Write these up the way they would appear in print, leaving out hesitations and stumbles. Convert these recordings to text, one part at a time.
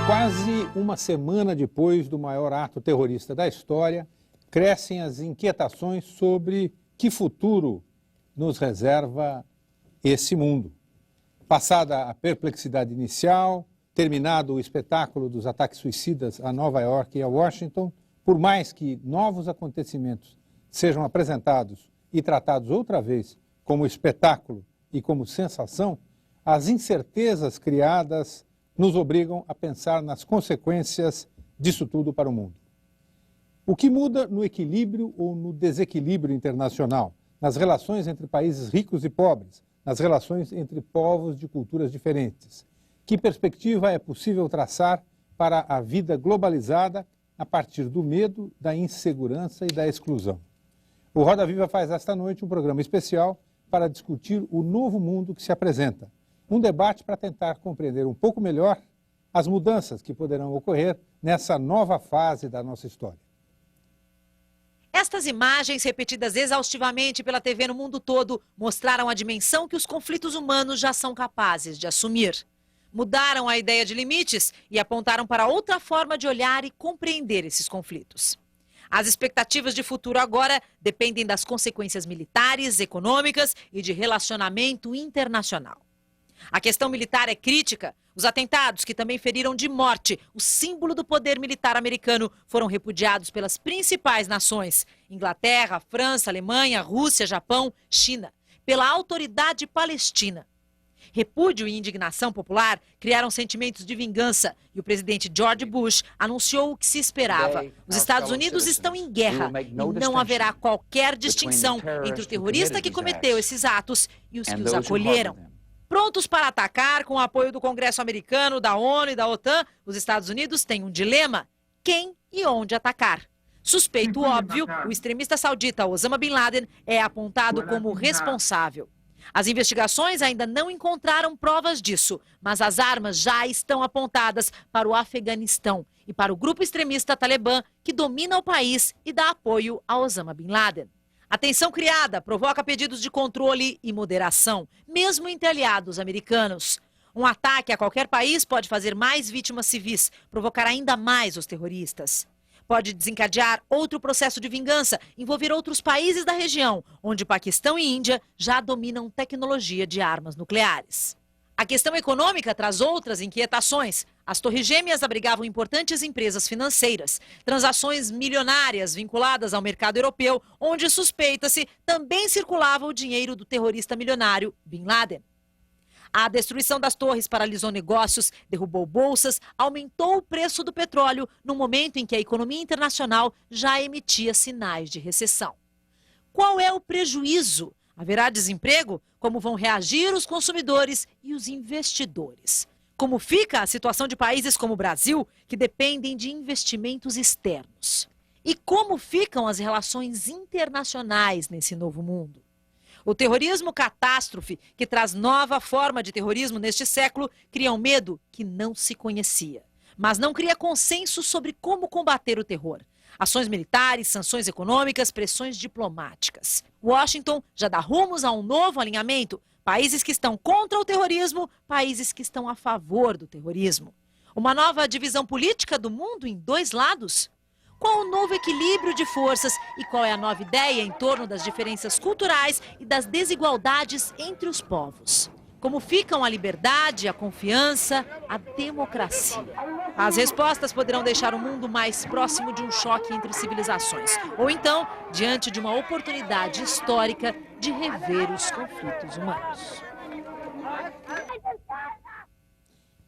Quase uma semana depois do maior ato terrorista da história, crescem as inquietações sobre que futuro nos reserva esse mundo. Passada a perplexidade inicial, terminado o espetáculo dos ataques suicidas a Nova York e a Washington, por mais que novos acontecimentos sejam apresentados e tratados outra vez como espetáculo e como sensação, as incertezas criadas nos obrigam a pensar nas consequências disso tudo para o mundo. O que muda no equilíbrio ou no desequilíbrio internacional, nas relações entre países ricos e pobres, nas relações entre povos de culturas diferentes? Que perspectiva é possível traçar para a vida globalizada a partir do medo, da insegurança e da exclusão? O Roda Viva faz esta noite um programa especial para discutir o novo mundo que se apresenta. Um debate para tentar compreender um pouco melhor as mudanças que poderão ocorrer nessa nova fase da nossa história. Estas imagens, repetidas exaustivamente pela TV no mundo todo, mostraram a dimensão que os conflitos humanos já são capazes de assumir. Mudaram a ideia de limites e apontaram para outra forma de olhar e compreender esses conflitos. As expectativas de futuro agora dependem das consequências militares, econômicas e de relacionamento internacional. A questão militar é crítica. Os atentados, que também feriram de morte o símbolo do poder militar americano, foram repudiados pelas principais nações: Inglaterra, França, Alemanha, Rússia, Japão, China, pela autoridade palestina. Repúdio e indignação popular criaram sentimentos de vingança e o presidente George Bush anunciou o que se esperava. Os Estados Unidos estão em guerra e não haverá qualquer distinção entre o terrorista que cometeu esses atos e os que os acolheram. Prontos para atacar com o apoio do Congresso americano, da ONU e da OTAN, os Estados Unidos têm um dilema: quem e onde atacar. Suspeito óbvio, o extremista saudita Osama Bin Laden é apontado como responsável. As investigações ainda não encontraram provas disso, mas as armas já estão apontadas para o Afeganistão e para o grupo extremista Talibã, que domina o país e dá apoio a Osama Bin Laden. A tensão criada provoca pedidos de controle e moderação, mesmo entre aliados americanos. Um ataque a qualquer país pode fazer mais vítimas civis, provocar ainda mais os terroristas. Pode desencadear outro processo de vingança, envolver outros países da região, onde Paquistão e Índia já dominam tecnologia de armas nucleares. A questão econômica traz outras inquietações. As Torres Gêmeas abrigavam importantes empresas financeiras, transações milionárias vinculadas ao mercado europeu, onde suspeita-se também circulava o dinheiro do terrorista milionário Bin Laden. A destruição das torres paralisou negócios, derrubou bolsas, aumentou o preço do petróleo no momento em que a economia internacional já emitia sinais de recessão. Qual é o prejuízo? Haverá desemprego? Como vão reagir os consumidores e os investidores? Como fica a situação de países como o Brasil, que dependem de investimentos externos? E como ficam as relações internacionais nesse novo mundo? O terrorismo catástrofe, que traz nova forma de terrorismo neste século, cria um medo que não se conhecia. Mas não cria consenso sobre como combater o terror. Ações militares, sanções econômicas, pressões diplomáticas. Washington já dá rumos a um novo alinhamento. Países que estão contra o terrorismo, países que estão a favor do terrorismo. Uma nova divisão política do mundo em dois lados? Qual o novo equilíbrio de forças e qual é a nova ideia em torno das diferenças culturais e das desigualdades entre os povos? Como ficam a liberdade, a confiança, a democracia? As respostas poderão deixar o mundo mais próximo de um choque entre civilizações, ou então, diante de uma oportunidade histórica de rever os conflitos humanos.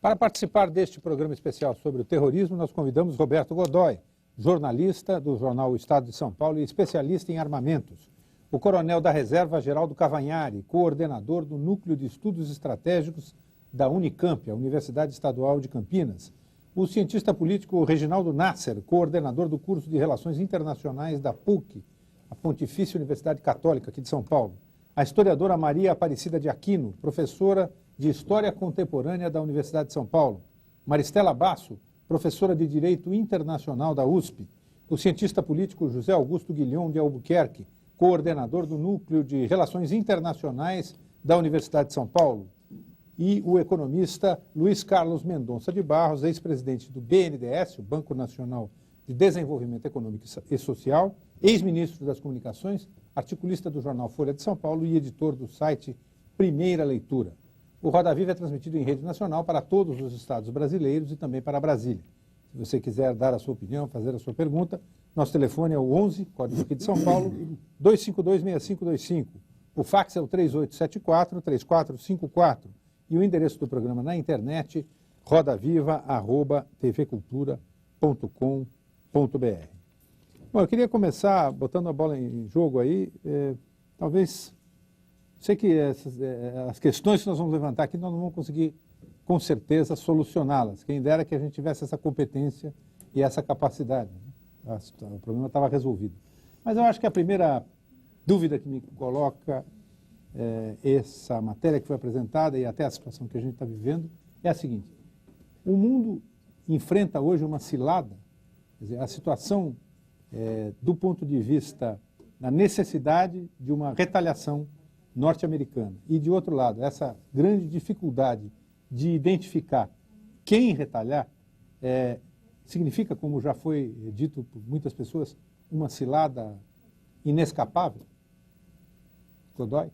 Para participar deste programa especial sobre o terrorismo, nós convidamos Roberto Godoy, jornalista do jornal O Estado de São Paulo e especialista em armamentos. O coronel da Reserva Geraldo Cavagnari, coordenador do Núcleo de Estudos Estratégicos da Unicamp, a Universidade Estadual de Campinas. O cientista político Reginaldo Nasser, coordenador do curso de Relações Internacionais da PUC, a Pontifícia Universidade Católica aqui de São Paulo. A historiadora Maria Aparecida de Aquino, professora de História Contemporânea da Universidade de São Paulo. Maristela Basso, professora de Direito Internacional da USP. O cientista político José Augusto Guilhom de Albuquerque, coordenador do Núcleo de Relações Internacionais da Universidade de São Paulo. e o economista Luiz Carlos Mendonça de Barros, ex-presidente do BNDES, o Banco Nacional de Desenvolvimento Econômico e Social, ex-ministro das Comunicações, articulista do jornal Folha de São Paulo e editor do site Primeira Leitura. O Roda Viva é transmitido em rede nacional para todos os estados brasileiros e também para Brasília. Se você quiser dar a sua opinião, fazer a sua pergunta, nosso telefone é o 11, código aqui de São Paulo, 252-6525. O fax é o 3874-3454. E o endereço do programa na internet, rodaviva@tvcultura.com.br. Bom, eu queria começar botando a bola em jogo aí, talvez, sei que as questões que nós vamos levantar aqui nós não vamos conseguir, com certeza, solucioná-las. Quem dera que a gente tivesse essa competência e essa capacidade, né? O problema estava resolvido. Mas eu acho que a primeira dúvida que me coloca essa matéria que foi apresentada e até a situação que a gente está vivendo é a seguinte: o mundo enfrenta hoje uma cilada, quer dizer, a situação do ponto de vista da necessidade de uma retaliação norte-americana e, de outro lado, essa grande dificuldade de identificar quem retalhar significa, como já foi dito por muitas pessoas, uma cilada inescapável? Godoy?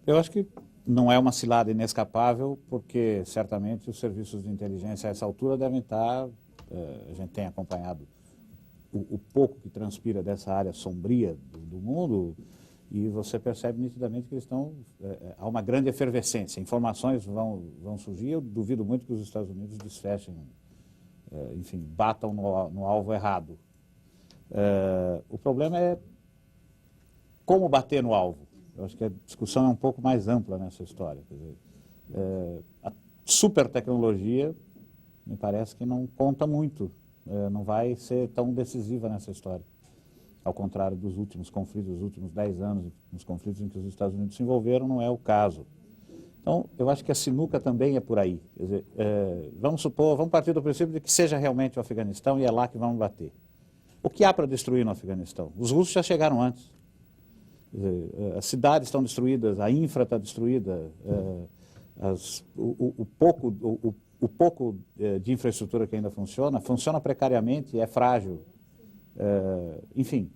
Eu acho que não é uma cilada inescapável, porque certamente os serviços de inteligência a essa altura devem estar, a gente tem acompanhado o pouco que transpira dessa área sombria do mundo, e você percebe nitidamente que eles estão, há uma grande efervescência, informações vão surgir. Eu duvido muito que os Estados Unidos desfechem, enfim, batam no alvo errado. O problema é como bater no alvo. Eu acho que a discussão é um pouco mais ampla nessa história. Quer dizer, a super tecnologia me parece que não conta muito, não vai ser tão decisiva nessa história. Ao contrário dos últimos conflitos, dos últimos 10 anos, os conflitos em que os Estados Unidos se envolveram, não é o caso. Então, eu acho que a sinuca também é por aí. Quer dizer, vamos partir do princípio de que seja realmente o Afeganistão e é lá que vamos bater. O que há para destruir no Afeganistão? Os russos já chegaram antes. Quer dizer, as cidades estão destruídas, a infra está destruída, o pouco de infraestrutura que ainda funciona precariamente, é frágil. Enfim,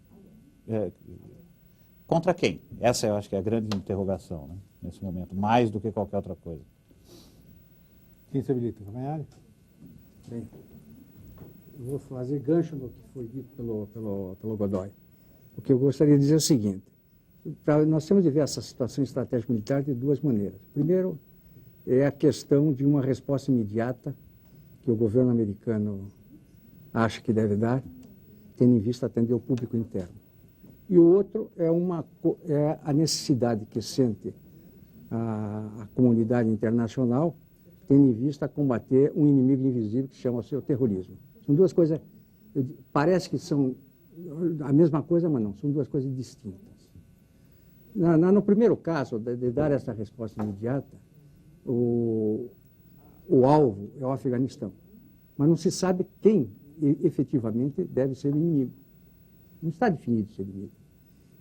contra quem? Essa eu acho que é a grande interrogação, né, nesse momento, mais do que qualquer outra coisa. Quem se habilita? Cavanhaque? Bem, eu vou fazer gancho no que foi dito pelo Godoy. O que eu gostaria de dizer é o seguinte: nós temos de ver essa situação estratégica militar de duas maneiras. Primeiro, é a questão de uma resposta imediata que o governo americano acha que deve dar, tendo em vista atender o público interno. E o outro é a necessidade que sente a comunidade internacional, tendo em vista combater um inimigo invisível que chama-se o terrorismo. São duas coisas, parece que são a mesma coisa, mas não, são duas coisas distintas. No primeiro caso, de dar essa resposta imediata, o alvo é o Afeganistão, mas não se sabe quem efetivamente deve ser o inimigo. Não está definido esse inimigo.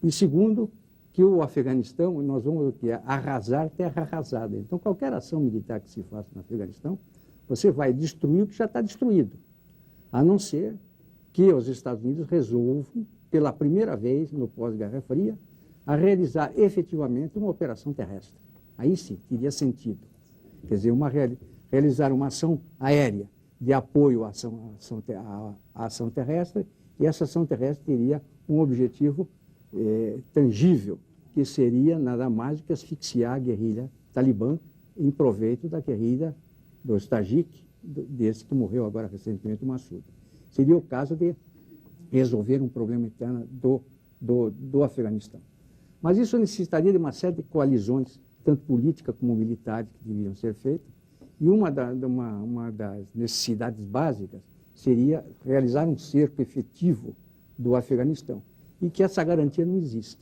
E segundo, que o Afeganistão, nós vamos o que é arrasar terra arrasada. Então, qualquer ação militar que se faça no Afeganistão, você vai destruir o que já está destruído, a não ser que os Estados Unidos resolvam, pela primeira vez no pós-Guerra Fria, a realizar efetivamente uma operação terrestre. Aí sim, teria sentido. Quer dizer, realizar uma ação aérea de apoio à ação terrestre, e essa ação terrestre teria um objetivo tangível, que seria nada mais do que asfixiar a guerrilha talibã em proveito da guerrilha dos Tajik, desse que morreu agora recentemente, o Massoud. Seria o caso de resolver um problema interno do Afeganistão. Mas isso necessitaria de uma série de coalizões, tanto políticas como militares, que deveriam ser feitas, e uma das necessidades básicas seria realizar um cerco efetivo do Afeganistão, e que essa garantia não existe.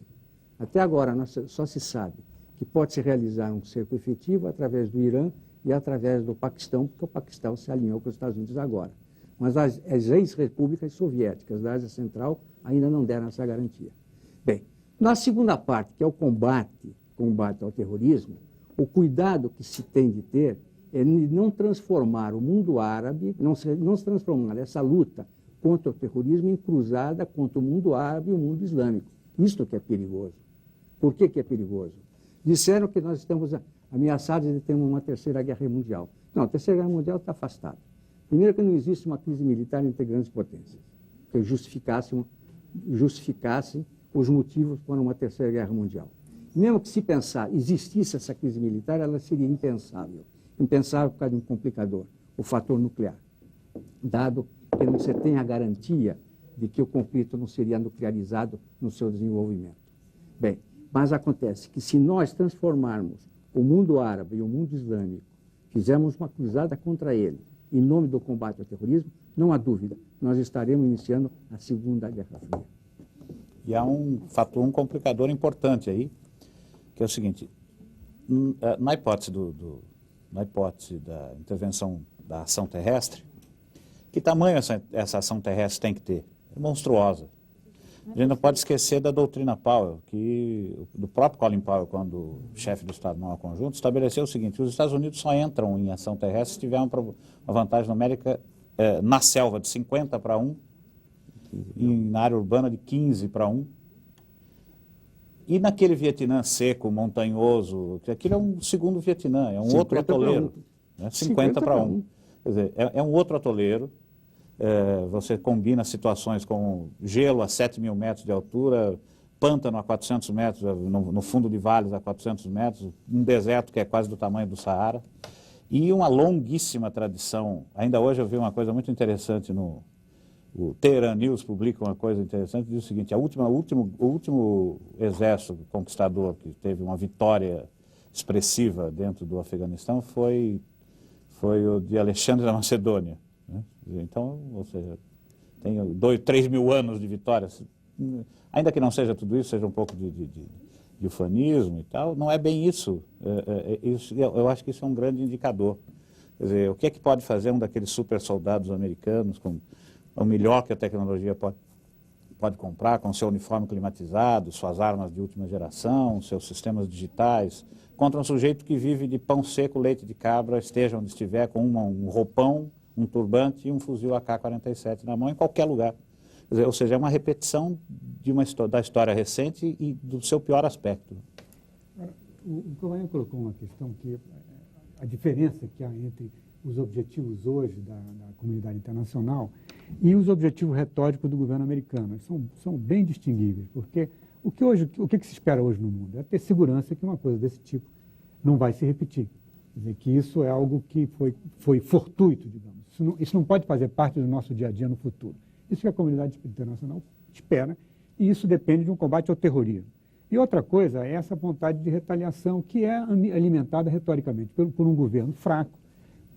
Até agora, só se sabe que pode-se realizar um cerco efetivo através do Irã e através do Paquistão, porque o Paquistão se alinhou com os Estados Unidos agora. Mas as ex-repúblicas soviéticas da Ásia Central ainda não deram essa garantia. Bem, na segunda parte, que é o combate ao terrorismo, O cuidado que se tem de ter é não transformar o mundo árabe, não se transformar essa luta contra o terrorismo em cruzada contra o mundo árabe e o mundo islâmico. Isto que é perigoso. Por que é perigoso? Disseram que nós estamos ameaçados de ter uma terceira guerra mundial. Não, a terceira guerra mundial está afastada. Primeiro que não existe uma crise militar entre grandes potências que justificasse os motivos para uma terceira guerra mundial. Mesmo que se pensar, existisse essa crise militar, ela seria impensável. Impensável por causa de um complicador, o fator nuclear. Dado que não se tem a garantia de que o conflito não seria nuclearizado no seu desenvolvimento. Bem, mas acontece que se nós transformarmos o mundo árabe e o mundo islâmico, fizermos uma cruzada contra ele, em nome do combate ao terrorismo, não há dúvida, nós estaremos iniciando a Segunda Guerra Fria. E há um fator, um complicador importante aí, que é o seguinte, na hipótese da intervenção da ação terrestre, que tamanho essa ação terrestre tem que ter? É monstruosa. A gente não pode esquecer da doutrina Powell, do próprio Colin Powell, quando chefe do Estado-Maior Conjunto, estabeleceu o seguinte: os Estados Unidos só entram em ação terrestre se tiver uma vantagem numérica na selva de 50-1, e na área urbana de 15-1. E naquele Vietnã seco, montanhoso, que aquilo é um segundo Vietnã, é um outro atoleiro. 50-1. Quer dizer, é um outro atoleiro. Você combina situações com gelo a 7.000 metros de altura, pântano a 400 metros, no fundo de vales a 400 metros, um deserto que é quase do tamanho do Saara, e uma longuíssima tradição. Ainda hoje eu vi uma coisa muito interessante o Tehran News publica uma coisa interessante, diz o seguinte: o último exército conquistador que teve uma vitória expressiva dentro do Afeganistão foi o de Alexandre da Macedônia. Né? Então, ou seja, tem 3 mil anos de vitórias. Ainda que não seja tudo isso, seja um pouco de ufanismo e tal, não é bem isso. Eu acho que isso é um grande indicador. Quer dizer, o que é que pode fazer um daqueles super soldados americanos com o melhor que a tecnologia pode comprar, com seu uniforme climatizado, suas armas de última geração, seus sistemas digitais, contra um sujeito que vive de pão seco, leite de cabra, esteja onde estiver, com um roupão, um turbante e um fuzil AK-47 na mão, em qualquer lugar. Quer dizer, ou seja, é uma repetição da história recente e do seu pior aspecto. O Coronel colocou uma questão que a diferença que há entre os objetivos hoje da comunidade internacional e os objetivos retóricos do governo americano. São bem distinguíveis, porque o que se espera hoje no mundo é ter segurança que uma coisa desse tipo não vai se repetir. Quer dizer, que isso é algo que foi fortuito, digamos. Isso não pode fazer parte do nosso dia a dia no futuro. Isso que a comunidade internacional espera, e isso depende de um combate ao terrorismo. E outra coisa é essa vontade de retaliação que é alimentada retoricamente por um governo fraco,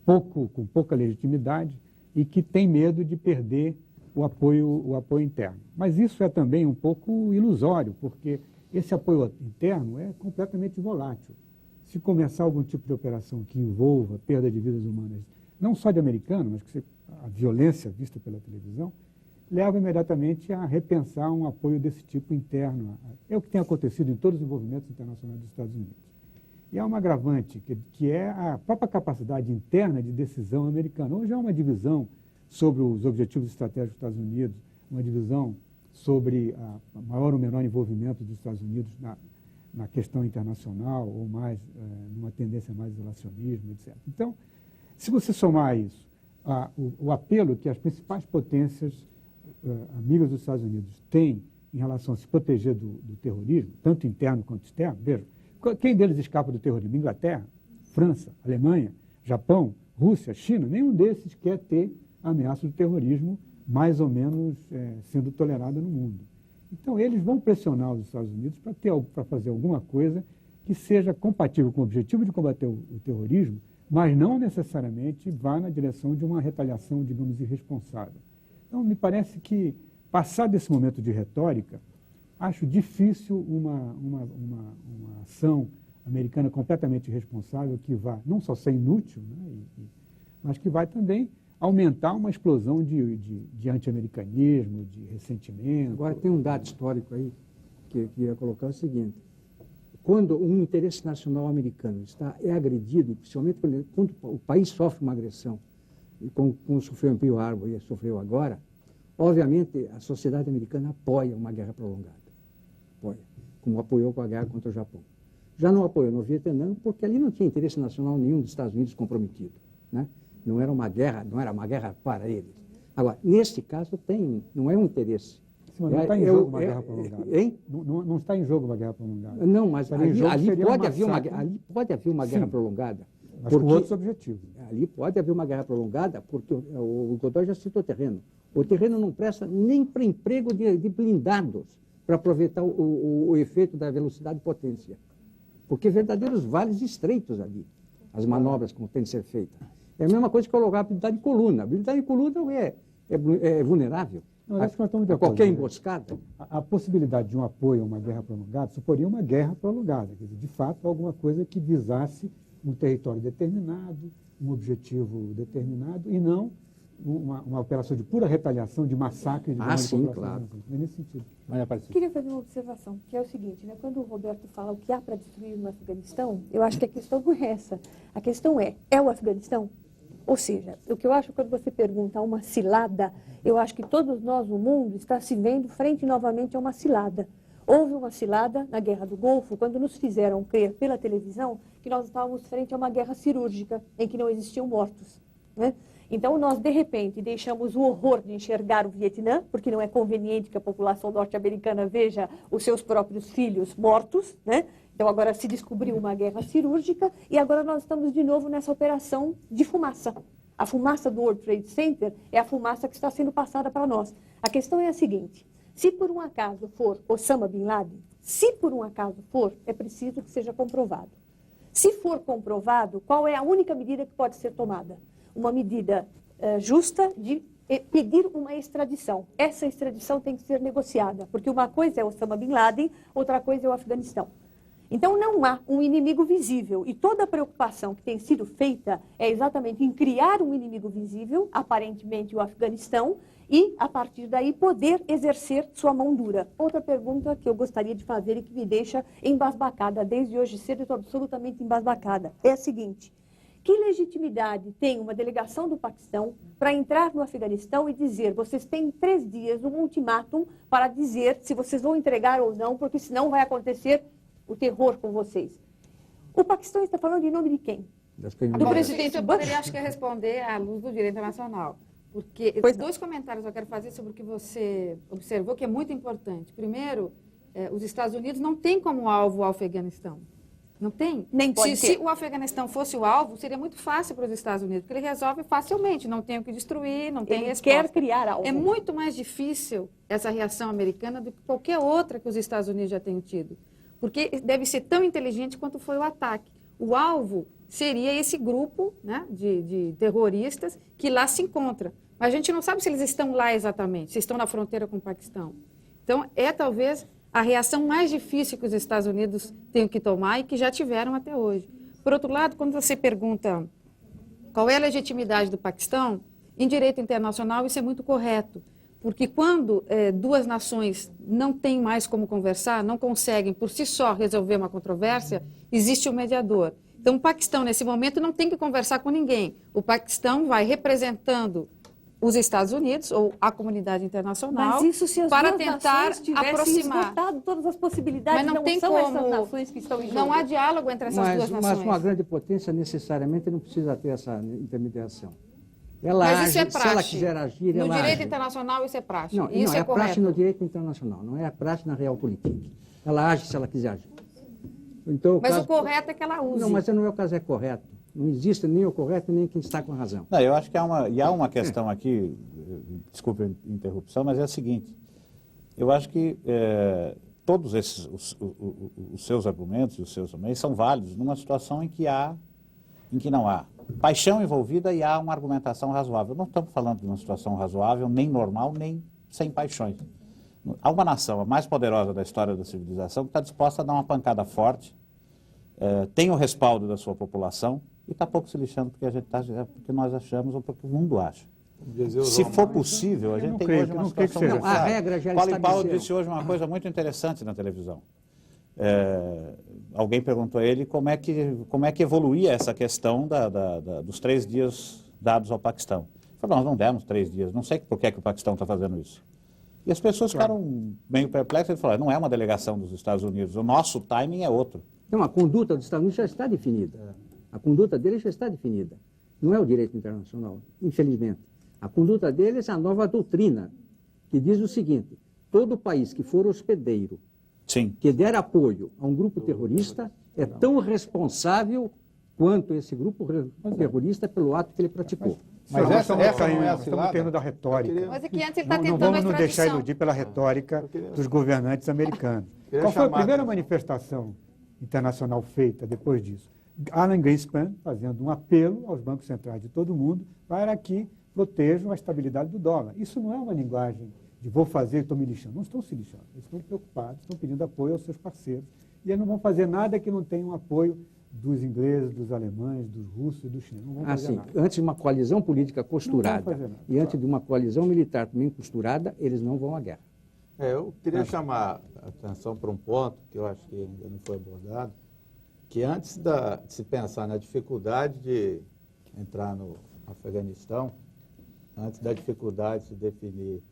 com pouca legitimidade e que tem medo de perder o apoio interno. Mas isso é também um pouco ilusório, porque esse apoio interno é completamente volátil. Se começar algum tipo de operação que envolva perda de vidas humanas, não só de americanos, mas que a violência vista pela televisão, leva imediatamente a repensar um apoio desse tipo interno. É o que tem acontecido em todos os envolvimentos internacionais dos Estados Unidos. E há um agravante, que é a própria capacidade interna de decisão americana. Hoje há uma divisão sobre os objetivos estratégicos dos Estados Unidos, uma divisão sobre a maior ou menor envolvimento dos Estados Unidos na questão internacional, ou mais, numa tendência mais isolacionismo, etc. Então, se você somar a isso, o apelo que as principais potências amigas dos Estados Unidos têm em relação a se proteger do terrorismo, tanto interno quanto externo, veja, quem deles escapa do terrorismo? Inglaterra, França, Alemanha, Japão, Rússia, China, nenhum desses quer ter a ameaça do terrorismo mais ou menos sendo tolerada no mundo. Então, eles vão pressionar os Estados Unidos para fazer alguma coisa que seja compatível com o objetivo de combater o terrorismo, mas não necessariamente vá na direção de uma retaliação, digamos, irresponsável. Então, me parece que, passado desse momento de retórica, acho difícil uma ação americana completamente irresponsável que vá não só ser inútil, né, mas que vai também aumentar uma explosão de anti-americanismo, de ressentimento. Agora, tem um dado histórico aí que eu ia colocar o seguinte: quando um interesse nacional americano é agredido, principalmente quando o país sofre uma agressão, como sofreu em Pearl Harbor e sofreu agora, obviamente a sociedade americana apoia uma guerra prolongada. Apoia, como apoiou com a guerra contra o Japão. Já não apoiou no Vietnã, porque ali não tinha interesse nacional nenhum dos Estados Unidos comprometido, né? Não era uma guerra para eles. Agora, neste caso, não é um interesse. Sim, mas não está em jogo uma guerra prolongada. Hein? Não está em jogo uma guerra prolongada. Não, mas ali pode haver uma guerra Sim, prolongada. mas com outros objetivos. Ali pode haver uma guerra prolongada, porque o Godoy já citou o terreno. O terreno não presta nem para emprego de blindados, para aproveitar o efeito da velocidade e potência. Porque verdadeiros vales estreitos ali, as manobras como tem de ser feitas. É a mesma coisa que colocar a habilidade de coluna. A habilidade de coluna é vulnerável a qualquer emboscada. A possibilidade de um apoio a uma guerra prolongada suporia uma guerra prolongada, quer dizer, de fato, alguma coisa que visasse um território determinado, um objetivo determinado, e não uma operação de pura retaliação, de massacre. Sim, claro. É nesse sentido. Queria fazer uma observação, que é o seguinte, né? Quando o Roberto fala o que há para destruir no Afeganistão, eu acho que a questão não é essa. A questão é o Afeganistão? Ou seja, o que eu acho quando você pergunta uma cilada, eu acho que todos nós no mundo está se vendo frente novamente a uma cilada. Houve uma cilada na Guerra do Golfo, quando nos fizeram crer pela televisão que nós estávamos frente a uma guerra cirúrgica, em que não existiam mortos, né? Então, nós, de repente, deixamos o horror de enxergar o Vietnã, porque não é conveniente que a população norte-americana veja os seus próprios filhos mortos, né? Então, agora se descobriu uma guerra cirúrgica e agora nós estamos de novo nessa operação de fumaça. A fumaça do World Trade Center é a fumaça que está sendo passada para nós. A questão é a seguinte, se por um acaso for Osama Bin Laden, se por um acaso for, é preciso que seja comprovado. Se for comprovado, qual é a única medida que pode ser tomada? Uma medida justa de pedir uma extradição. Essa extradição tem que ser negociada, porque uma coisa é Osama Bin Laden, outra coisa é o Afeganistão. Então, não há um inimigo visível, e toda a preocupação que tem sido feita é exatamente em criar um inimigo visível, aparentemente o Afeganistão, e, a partir daí, poder exercer sua mão dura. Outra pergunta que eu gostaria de fazer e que me deixa embasbacada, desde hoje cedo eu estou absolutamente embasbacada, é a seguinte: que legitimidade tem uma delegação do Paquistão para entrar no Afeganistão e dizer, vocês têm 3 dias, um ultimátum, para dizer se vocês vão entregar ou não, porque senão vai acontecer o terror com vocês. O Paquistão está falando em nome de quem? Do presidente, eu poderia, acho que, responder à luz do direito internacional. Porque dois comentários eu quero fazer sobre o que você observou, que é muito importante. Primeiro, os Estados Unidos não têm como alvo o Afeganistão. Não tem? Nem pode ter. Se o Afeganistão fosse o alvo, seria muito fácil para os Estados Unidos, porque ele resolve facilmente, não tem o que destruir, não tem resposta. Ele quer criar algo. É muito mais difícil essa reação americana do que qualquer outra que os Estados Unidos já tenham tido. Porque deve ser tão inteligente quanto foi o ataque. O alvo seria esse grupo, né, de terroristas que lá se encontra. Mas a gente não sabe se eles estão lá exatamente, se estão na fronteira com o Paquistão. Então, talvez a reação mais difícil que os Estados Unidos tenham que tomar e que já tiveram até hoje. Por outro lado, quando você pergunta qual é a legitimidade do Paquistão, em direito internacional isso é muito correto, porque quando 2 nações não têm mais como conversar, não conseguem por si só resolver uma controvérsia, existe um mediador. Então, o Paquistão, nesse momento, não tem que conversar com ninguém. O Paquistão vai representando os Estados Unidos ou a comunidade internacional para tentar aproximar. Esgotado todas as possibilidades, mas não tem são como, essas nações que estão em jogo. Não há diálogo entre essas duas nações. Mas uma grande potência necessariamente não precisa ter essa intermediação. Ela mas age, isso é praxe. Se ela quiser agir, no ela direito age. internacional isso é praxe. Não, isso não é correto. Praxe no direito internacional, não é a praxe na realpolitik. Ela age se ela quiser agir. Então, mas o correto é que ela use. Não, mas não é o caso é correto. Não existe nem o correto nem quem está com razão. Não, eu acho que há uma questão aqui, desculpe a interrupção, mas é a seguinte. Eu acho que todos esses, os seus argumentos e os seus também, são válidos numa situação em que não há paixão envolvida e há uma argumentação razoável. Não estamos falando de uma situação razoável, nem normal, nem sem paixões. Há uma nação, a mais poderosa da história da civilização, que está disposta a dar uma pancada forte, tem o respaldo da sua população e está pouco se lixando porque nós achamos ou porque o mundo acha. Se for possível, a gente tem hoje uma situação... Não, a regra já está Paulo Paulo disse hoje uma coisa muito interessante na televisão. alguém perguntou a ele como é que evoluía essa questão dos 3 dias dados ao Paquistão. Ele falou, nós não demos 3 dias, não sei por que o Paquistão está fazendo isso. E as pessoas ficaram meio perplexas. Ele falou, não é uma delegação dos Estados Unidos, o nosso timing é outro. Então, a conduta dos Estados Unidos já está definida. A conduta deles já está definida. Não é o direito internacional, infelizmente. A conduta deles é a nova doutrina, que diz o seguinte, todo país que for hospedeiro, Sim. que der apoio a um grupo terrorista, é tão responsável quanto esse grupo terrorista pelo ato que ele praticou. Mas essa não é a Estamos cilada. no termo da retórica. Mas é que antes ele está Não tentando vamos a nos deixar extradição. iludir pela retórica dos governantes americanos. Queria Qual foi a chamar primeira a- manifestação internacional feita depois disso? Alan Greenspan fazendo um apelo aos bancos centrais de todo o mundo para que protejam a estabilidade do dólar. Isso não é uma linguagem de vou fazer e estou me lixando. Não estão se lixando. Eles estão preocupados, estão pedindo apoio aos seus parceiros. E eles não vão fazer nada que não tenha um apoio dos ingleses, dos alemães, dos russos e dos chineses. Não vão fazer Assim, nada. antes de uma coalizão política costurada Não vão fazer nada, e antes de uma coalizão militar também costurada, eles não vão à guerra. Eu queria chamar a atenção para um ponto que eu acho que ainda não foi abordado, que antes de se pensar na dificuldade de entrar no Afeganistão, antes da dificuldade de se definir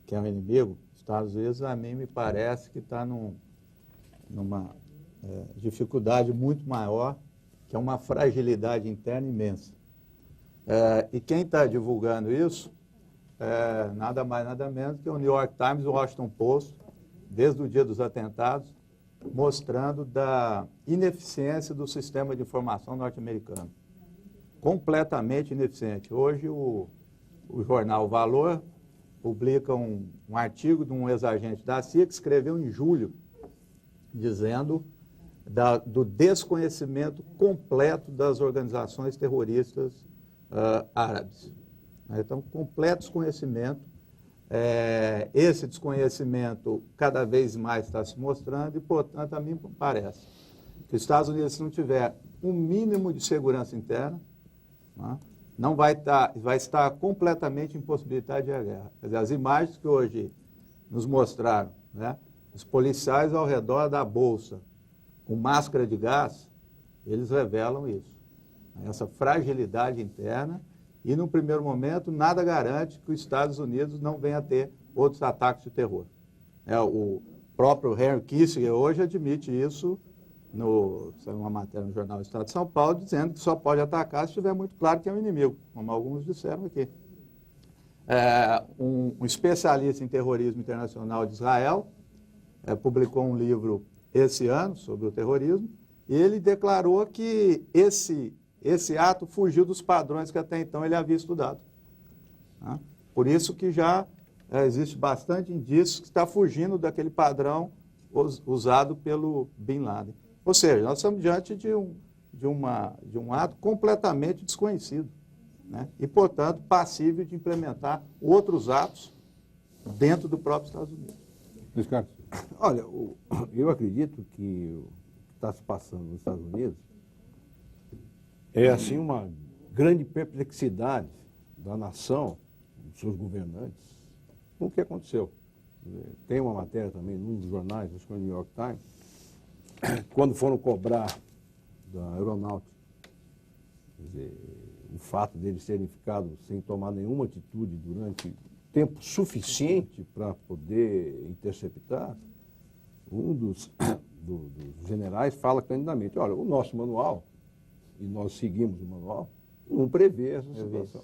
quem é o inimigo, os Estados Unidos, a mim me parece que está numa dificuldade muito maior, que é uma fragilidade interna imensa. E quem está divulgando isso nada mais, nada menos que o New York Times e o Washington Post, desde o dia dos atentados, mostrando da ineficiência do sistema de informação norte-americano. Completamente ineficiente. Hoje, o jornal Valor publica um artigo de um ex-agente da CIA que escreveu em julho, dizendo do desconhecimento completo das organizações terroristas árabes. Então, completo desconhecimento. Esse desconhecimento cada vez mais está se mostrando e, portanto, a mim parece que os Estados Unidos, se não tiver um mínimo de segurança interna, não vai estar completamente impossibilitado de guerra. Quer dizer, as imagens que hoje nos mostraram, né, os policiais ao redor da Bolsa, com máscara de gás, eles revelam isso. Essa fragilidade interna. E, no primeiro momento, nada garante que os Estados Unidos não venha a ter outros ataques de terror. O próprio Henry Kissinger hoje admite isso numa matéria no jornal Estado de São Paulo, dizendo que só pode atacar se estiver muito claro que é um inimigo, como alguns disseram aqui. Um especialista em terrorismo internacional de Israel publicou um livro esse ano sobre o terrorismo, e ele declarou que esse ato fugiu dos padrões que até então ele havia estudado. Por isso que já existe bastante indício que está fugindo daquele padrão usado pelo Bin Laden. Ou seja, nós estamos diante de um ato completamente desconhecido, né? E, portanto, passível de implementar outros atos dentro do próprio Estados Unidos. Luiz Carlos. Olha, eu acredito que o que está se passando nos Estados Unidos é, assim, uma grande perplexidade da nação, dos seus governantes, com o que aconteceu. Tem uma matéria também num dos jornais, acho que é o New York Times, quando foram cobrar da aeronáutica, quer dizer, o fato deles terem ficado sem tomar nenhuma atitude durante tempo suficiente para poder interceptar, um dos generais fala candidamente, olha, o nosso manual, e nós seguimos o manual, não prevê essa situação.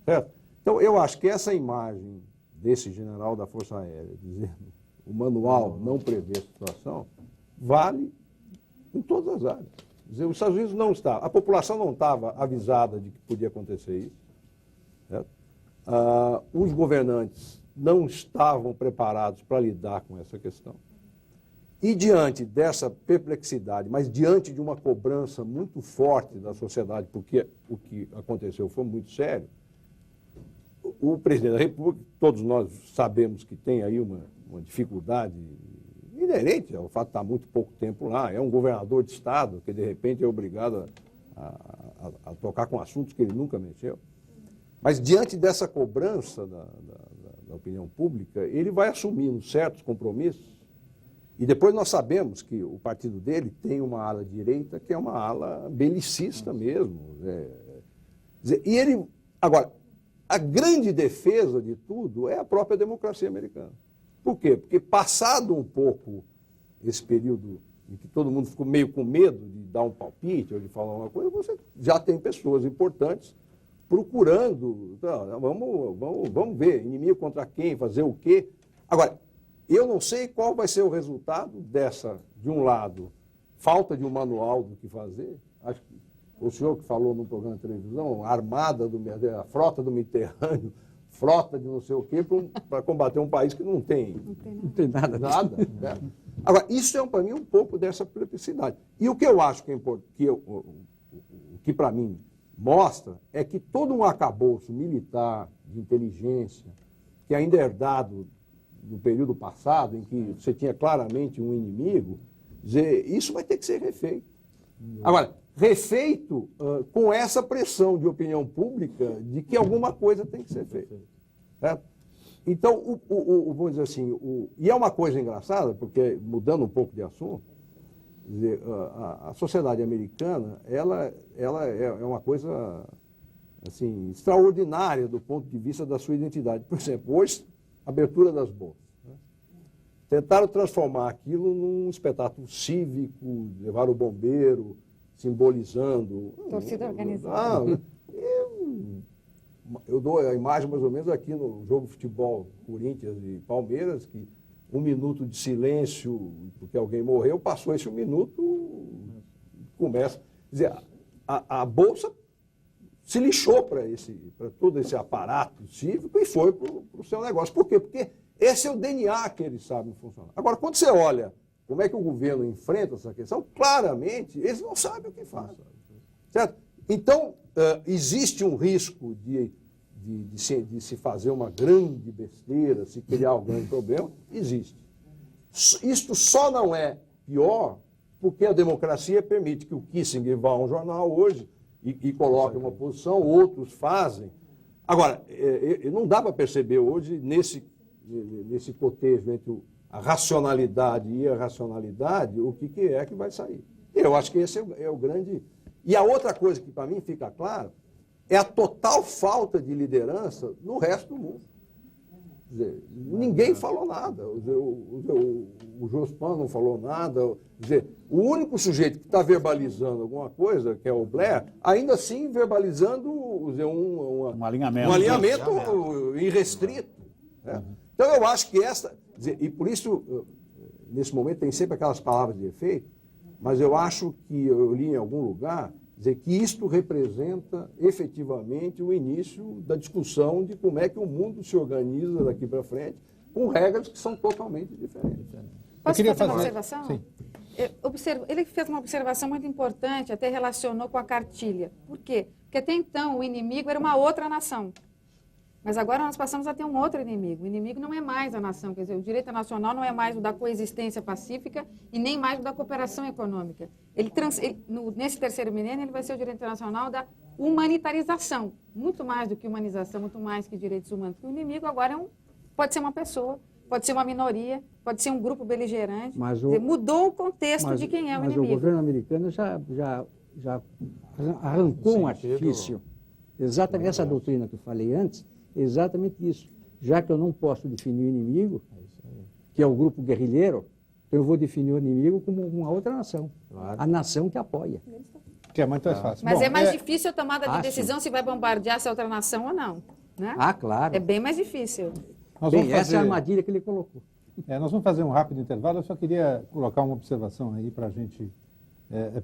Certo? Então, eu acho que essa imagem desse general da Força Aérea dizendo o manual não prevê a situação, vale em todas as áreas. Quer dizer, os Estados Unidos não está, a população não estava avisada de que podia acontecer isso. Certo? Os governantes não estavam preparados para lidar com essa questão. E diante dessa perplexidade, mas diante de uma cobrança muito forte da sociedade, porque o que aconteceu foi muito sério, o presidente da República, todos nós sabemos que tem aí uma dificuldade inerente ao fato de estar muito pouco tempo lá, é um governador de estado que de repente é obrigado a tocar com assuntos que ele nunca mexeu. Mas diante dessa cobrança da opinião pública, ele vai assumindo certos compromissos E depois nós sabemos que o partido dele tem uma ala direita que é uma ala belicista mesmo. E ele... Agora, a grande defesa de tudo é a própria democracia americana. Por quê? Porque passado um pouco esse período em que todo mundo ficou meio com medo de dar um palpite ou de falar uma coisa, você já tem pessoas importantes procurando, vamos ver, inimigo contra quem, fazer o quê. Agora, eu não sei qual vai ser o resultado dessa, de um lado, falta de um manual do que fazer. Acho que o senhor que falou no programa de televisão, a armada, a frota do Mediterrâneo, frota de não sei o quê, para combater um país que não tem nada. Né? Agora, isso é para mim um pouco dessa perplexidade. E o que eu acho que é importante, que para mim mostra, é que todo um arcabouço militar, de inteligência, que ainda é herdado do período passado, em que você tinha claramente um inimigo, isso vai ter que ser refeito. Agora, refeito com essa pressão de opinião pública de que alguma coisa tem que ser feita. Certo? Então, vamos dizer assim, e é uma coisa engraçada, porque, mudando um pouco de assunto, dizer, a sociedade americana, ela é uma coisa assim, extraordinária do ponto de vista da sua identidade. Por exemplo, hoje, abertura das bolsas. Né? Tentaram transformar aquilo num espetáculo cívico, levar o bombeiro, simbolizando... Torcida organizada. Eu dou a imagem mais ou menos aqui no jogo de futebol Corinthians e Palmeiras, que 1 minuto de silêncio porque alguém morreu, passou esse 1 minuto, começa... Quer dizer, a Bolsa se lixou para todo esse aparato cívico e foi para o seu negócio. Por quê? Porque esse é o DNA que eles sabem funcionar. Agora, quando você olha como é que o governo enfrenta essa questão, claramente, eles não sabem o que fazem. Certo? Então, existe um risco de se fazer uma grande besteira, se criar um grande problema, existe. Isto só não é pior porque a democracia permite que o Kissinger vá a um jornal hoje e coloque uma posição, outros fazem. Agora, não dá para perceber hoje, nesse cotejo entre a racionalidade e a irracionalidade, o que é que vai sair. Eu acho que esse é o grande... E a outra coisa que para mim fica clara é a total falta de liderança no resto do mundo. Quer dizer, ninguém falou nada. O Jospin não falou nada. Quer dizer, o único sujeito que está verbalizando alguma coisa, que é o Blair, ainda assim verbalizando um alinhamento irrestrito. Né? Então eu acho que e por isso, nesse momento, tem sempre aquelas palavras de efeito, mas eu acho que eu li em algum lugar dizer que isto representa efetivamente o início da discussão de como é que o mundo se organiza daqui para frente, com regras que são totalmente diferentes. Posso fazer uma observação? Sim. Ele fez uma observação muito importante, até relacionou com a cartilha. Por quê? Porque até então o inimigo era uma outra nação. Mas agora nós passamos a ter um outro inimigo. O inimigo não é mais a nação, quer dizer, o direito nacional não é mais o da coexistência pacífica e nem mais o da cooperação econômica. Nesse terceiro milênio, ele vai ser o direito internacional da humanitarização. Muito mais do que humanização, muito mais que direitos humanos. Porque o inimigo agora pode ser uma pessoa, pode ser uma minoria, pode ser um grupo beligerante. Mudou o contexto de quem é o inimigo. Mas o governo americano já arrancou um artifício. Exatamente essa doutrina que eu falei antes, exatamente isso. Já que eu não posso definir o inimigo, que é o grupo guerrilheiro, eu vou definir o inimigo como uma outra nação. Claro. A nação que apoia. Que é muito mais fácil. Mas é mais difícil a tomada de decisão se vai bombardear essa outra nação ou não. Né? Claro. É bem mais difícil. Essa é a armadilha que ele colocou. Nós vamos fazer um rápido intervalo. Eu só queria colocar uma observação aí para a gente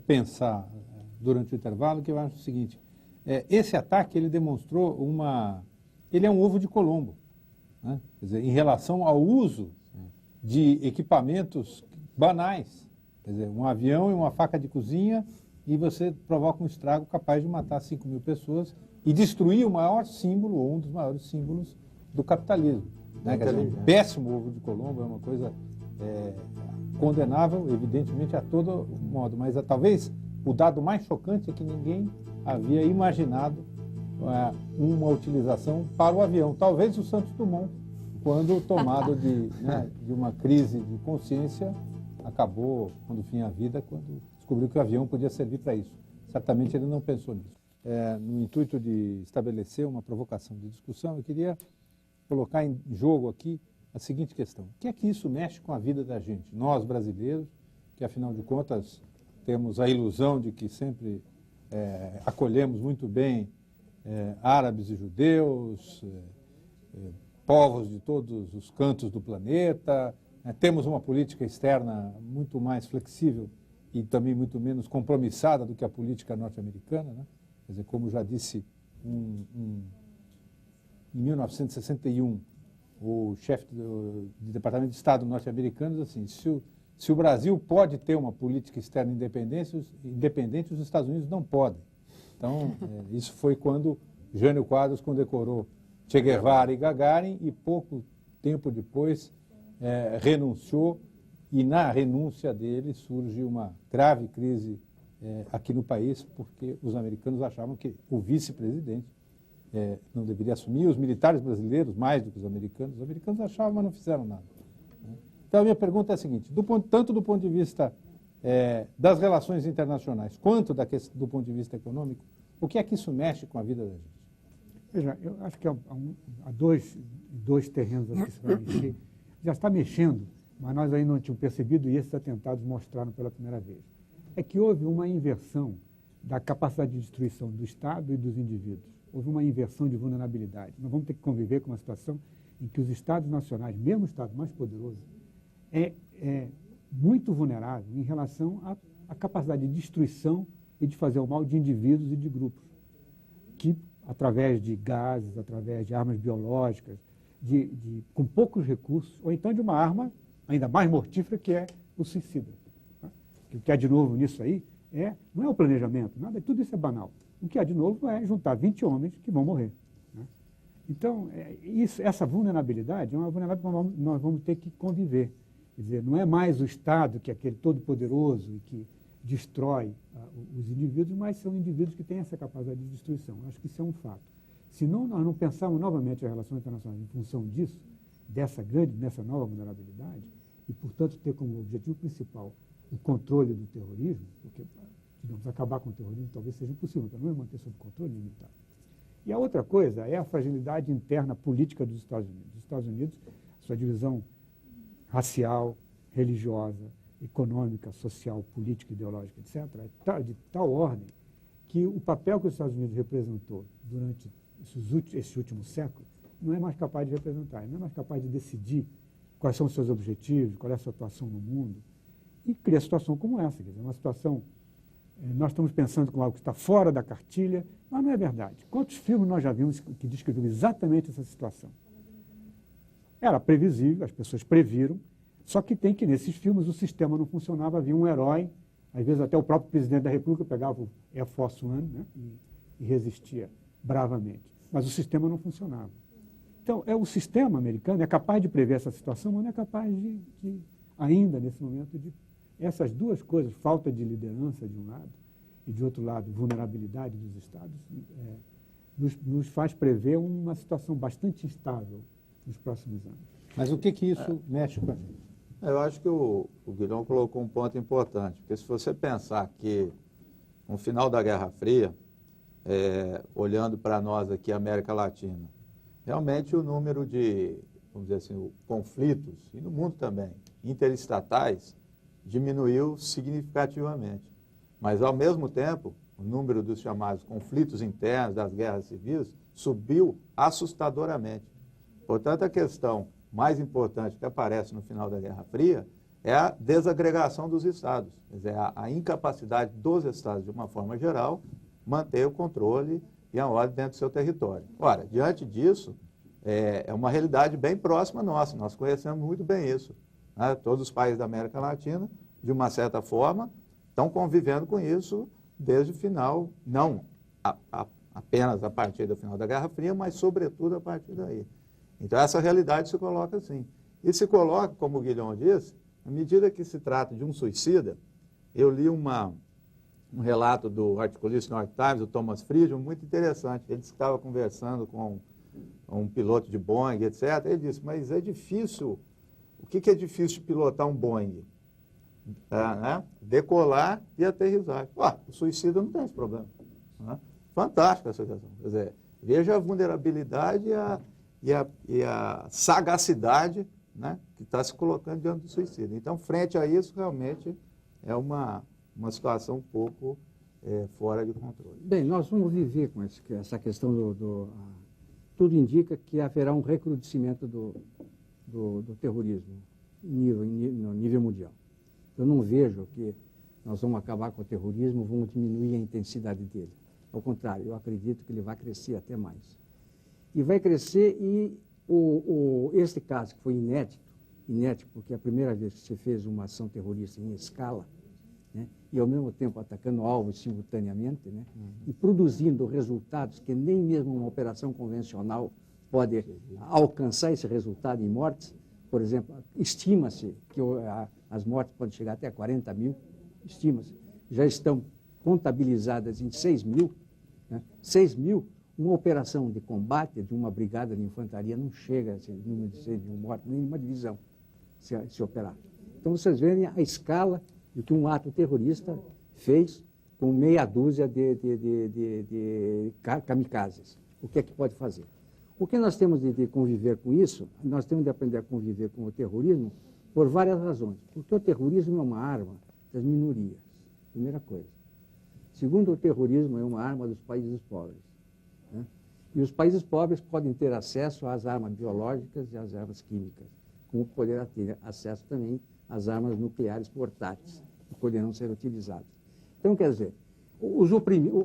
pensar durante o intervalo, que eu acho o seguinte. Esse ataque, ele demonstrou ele é um ovo de Colombo, né? Quer dizer, em relação ao uso de equipamentos banais. Quer dizer, um avião e uma faca de cozinha e você provoca um estrago capaz de matar 5.000 pessoas e destruir o maior símbolo, ou um dos maiores símbolos do capitalismo. Né? Quer dizer, um péssimo ovo de Colombo é uma coisa condenável, evidentemente, a todo modo, mas talvez o dado mais chocante é que ninguém havia imaginado uma utilização para o avião. Talvez o Santos Dumont, quando tomado de uma crise de consciência, acabou quando vinha a vida, quando descobriu que o avião podia servir para isso. Certamente ele não pensou nisso. No intuito de estabelecer uma provocação de discussão, eu queria colocar em jogo aqui a seguinte questão. O que é que isso mexe com a vida da gente? Nós, brasileiros, que afinal de contas temos a ilusão de que sempre acolhemos muito bem árabes e judeus, povos de todos os cantos do planeta, temos uma política externa muito mais flexível e também muito menos compromissada do que a política norte-americana, né? Quer dizer, como já disse em 1961, o chefe do Departamento de Estado norte-americano, assim, se o Brasil pode ter uma política externa independente, os Estados Unidos não podem. Então, isso foi quando Jânio Quadros condecorou Che Guevara e Gagarin e pouco tempo depois renunciou, e na renúncia dele surge uma grave crise aqui no país, porque os americanos achavam que o vice-presidente não deveria assumir, os militares brasileiros, mais do que os americanos achavam, mas não fizeram nada. Então, a minha pergunta é a seguinte, tanto do ponto de vista das relações internacionais, quanto do ponto de vista econômico, o que é que isso mexe com a vida da gente? Veja, eu acho que há dois terrenos aqui que se vai mexer. Já está mexendo, mas nós ainda não tínhamos percebido, e esses atentados mostraram pela primeira vez. É que houve uma inversão da capacidade de destruição do Estado e dos indivíduos. Houve uma inversão de vulnerabilidade. Nós vamos ter que conviver com uma situação em que os Estados nacionais, mesmo o Estado mais poderoso, é muito vulnerável em relação à capacidade de destruição e de fazer o mal de indivíduos e de grupos, que, através de gases, através de armas biológicas, com poucos recursos, ou então de uma arma ainda mais mortífera, que é o suicida. Tá? O que há de novo nisso aí não é o planejamento, nada, tudo isso é banal. O que há de novo é juntar 20 homens que vão morrer. Né? Então, essa vulnerabilidade é uma vulnerabilidade que nós vamos ter que conviver. Quer dizer, não é mais o Estado, que é aquele todo-poderoso e que destrói os indivíduos, mas são indivíduos que têm essa capacidade de destruição. Acho que isso é um fato. Se nós não pensarmos novamente as relações internacionais em função disso, dessa nova vulnerabilidade, e, portanto, ter como objetivo principal o controle do terrorismo, porque, digamos, acabar com o terrorismo talvez seja impossível, pelo menos manter sob controle e limitar. E a outra coisa é a fragilidade interna política dos Estados Unidos. Os Estados Unidos, sua divisão racial, religiosa, econômica, social, política, ideológica, etc., é de tal ordem que o papel que os Estados Unidos representou durante esse último século não é mais capaz de representar, não é mais capaz de decidir quais são os seus objetivos, qual é a sua atuação no mundo, e cria situação como essa, quer dizer, uma situação, nós estamos pensando com algo que está fora da cartilha, mas não é verdade. Quantos filmes nós já vimos que descreviam exatamente essa situação? Era previsível, as pessoas previram, só que tem que, nesses filmes, o sistema não funcionava, havia um herói, às vezes até o próprio presidente da República pegava o Air Force One, né, e resistia bravamente. Mas o sistema não funcionava. Então, o sistema americano é capaz de prever essa situação, mas não é capaz ainda, nesse momento, de essas duas coisas, falta de liderança de um lado e, de outro lado, vulnerabilidade dos Estados, nos faz prever uma situação bastante instável nos próximos anos. Mas o que isso mexe com a gente? Eu acho que o Guilherme colocou um ponto importante, porque se você pensar que no final da Guerra Fria, olhando para nós aqui, América Latina, realmente o número de, vamos dizer assim, conflitos, e no mundo também, interestatais, diminuiu significativamente. Mas, ao mesmo tempo, o número dos chamados conflitos internos, das guerras civis, subiu assustadoramente. Portanto, a questão mais importante que aparece no final da Guerra Fria é a desagregação dos Estados, quer dizer, a incapacidade dos Estados, de uma forma geral, manter o controle e a ordem dentro do seu território. Ora, diante disso, é uma realidade bem próxima nossa, nós conhecemos muito bem isso. Né? Todos os países da América Latina, de uma certa forma, estão convivendo com isso desde o final, não apenas a partir do final da Guerra Fria, mas sobretudo a partir daí. Então, essa realidade se coloca assim. E se coloca, como o Guilherme disse, à medida que se trata de um suicida, eu li um relato do articulista New York Times, o Thomas Friedman, muito interessante. Ele estava conversando com um piloto de Boeing, etc. Ele disse, mas é difícil, o que é difícil de pilotar um Boeing? né, decolar e aterrissar. O suicida não tem esse problema. Né? Fantástica essa questão. Quer dizer, veja a vulnerabilidade e a sagacidade, né, que está se colocando diante do suicida. Então, frente a isso, realmente é uma situação um pouco fora de controle. Bem, nós vamos viver com essa questão tudo indica que haverá um recrudescimento do terrorismo no nível mundial. Eu não vejo que nós vamos acabar com o terrorismo, vamos diminuir a intensidade dele. Ao contrário, eu acredito que ele vai crescer até mais. E vai crescer este caso que foi inédito porque é a primeira vez que se fez uma ação terrorista em escala, né, e ao mesmo tempo atacando alvos simultaneamente, né, e produzindo resultados que nem mesmo uma operação convencional pode alcançar esse resultado em mortes. Por exemplo, estima-se que as mortes podem chegar até 40 mil, estima-se, já estão contabilizadas em 6 mil. Né? 6 mil, uma operação de combate de uma brigada de infantaria não chega a esse número de 6 mil mortos, nem uma divisão se operar. Então, vocês veem a escala do que um ato terrorista fez com meia dúzia de kamikazes. O que é que pode fazer? O que nós temos de conviver com isso? Nós temos de aprender a conviver com o terrorismo por várias razões. Porque o terrorismo é uma arma das minorias, primeira coisa. Segundo, o terrorismo é uma arma dos países pobres. Né? E os países pobres podem ter acesso às armas biológicas e às armas químicas, como poderá ter acesso também às armas nucleares portáteis, que poderão ser utilizadas. Então, quer dizer,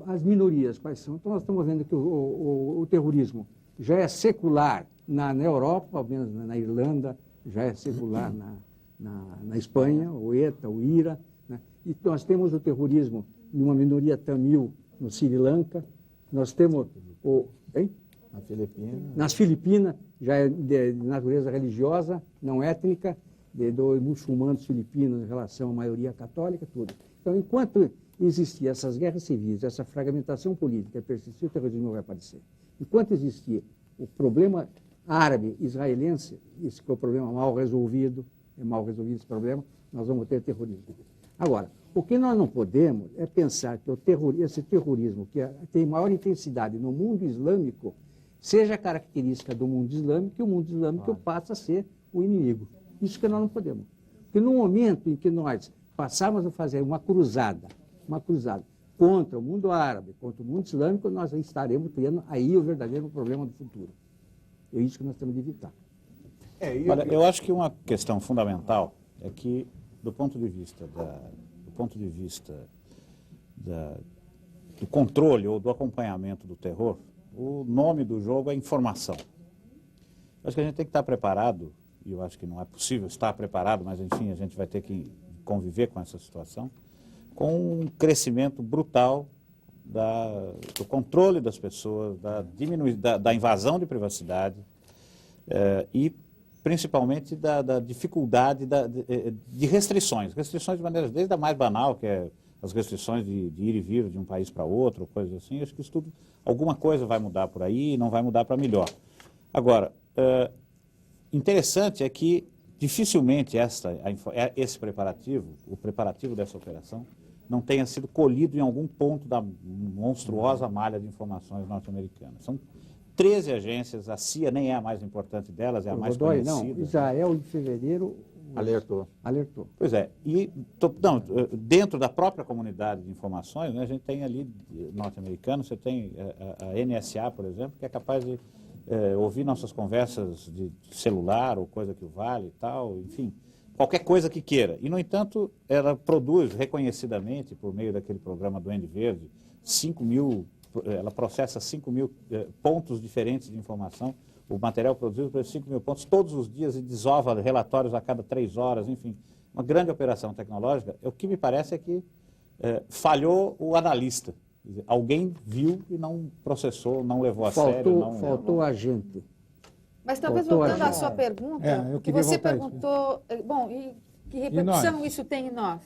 as minorias quais são? Então, nós estamos vendo que o terrorismo já é secular na Europa, ao menos na Irlanda, já é secular na Espanha, o ETA, o IRA. Né? E nós temos o terrorismo de uma minoria tamil no Sri Lanka, nós temos nas Filipinas, já é de natureza religiosa, não étnica, dos muçulmanos filipinos em relação à maioria católica, tudo. Então, enquanto existir essas guerras civis, essa fragmentação política persistir, o terrorismo não vai aparecer. Enquanto existir o problema árabe-israelense, esse que é o problema mal resolvido esse problema, nós vamos ter terrorismo. Agora, o que nós não podemos é pensar que esse terrorismo, que tem maior intensidade no mundo islâmico, seja característica do mundo islâmico, e o mundo islâmico passa a ser o inimigo. Isso que nós não podemos. Porque no momento em que nós passarmos a fazer uma cruzada contra o mundo árabe, contra o mundo islâmico, nós estaremos criando aí o verdadeiro problema do futuro. É isso que nós temos de evitar. Olha, eu acho que uma questão fundamental é que, do ponto de vista do controle ou do acompanhamento do terror, o nome do jogo é informação. Eu acho que a gente tem que estar preparado, e eu acho que não é possível estar preparado, mas, enfim, a gente vai ter que conviver com essa situação, com um crescimento brutal do controle das pessoas, da invasão de privacidade e, principalmente, da dificuldade de restrições de maneira desde a mais banal, que é as restrições de ir e vir de um país para outro, coisas assim. Acho que isso tudo, alguma coisa vai mudar por aí e não vai mudar para melhor. Agora, interessante é que dificilmente esse preparativo, o preparativo dessa operação, não tenha sido colhido em algum ponto da monstruosa malha de informações norte-americanas. São 13 agências, a CIA nem é a mais importante delas, é a mais conhecida. Não, Israel, em fevereiro, alertou. Pois é, dentro da própria comunidade de informações, né, a gente tem ali, norte-americano, você tem a NSA, por exemplo, que é capaz de ouvir nossas conversas de celular ou coisa que vale e tal, enfim, qualquer coisa que queira. E, no entanto, ela produz reconhecidamente, por meio daquele programa Duende Verde, ela processa 5 mil pontos diferentes de informação. O material produzido por 5 mil pontos todos os dias e desova relatórios a cada 3 horas, enfim. Uma grande operação tecnológica. O que me parece é que falhou o analista. Alguém viu e não processou, não levou a sério. Faltou agente. Mas talvez voltando à sua pergunta, que você perguntou, e que repercussão isso tem em nós?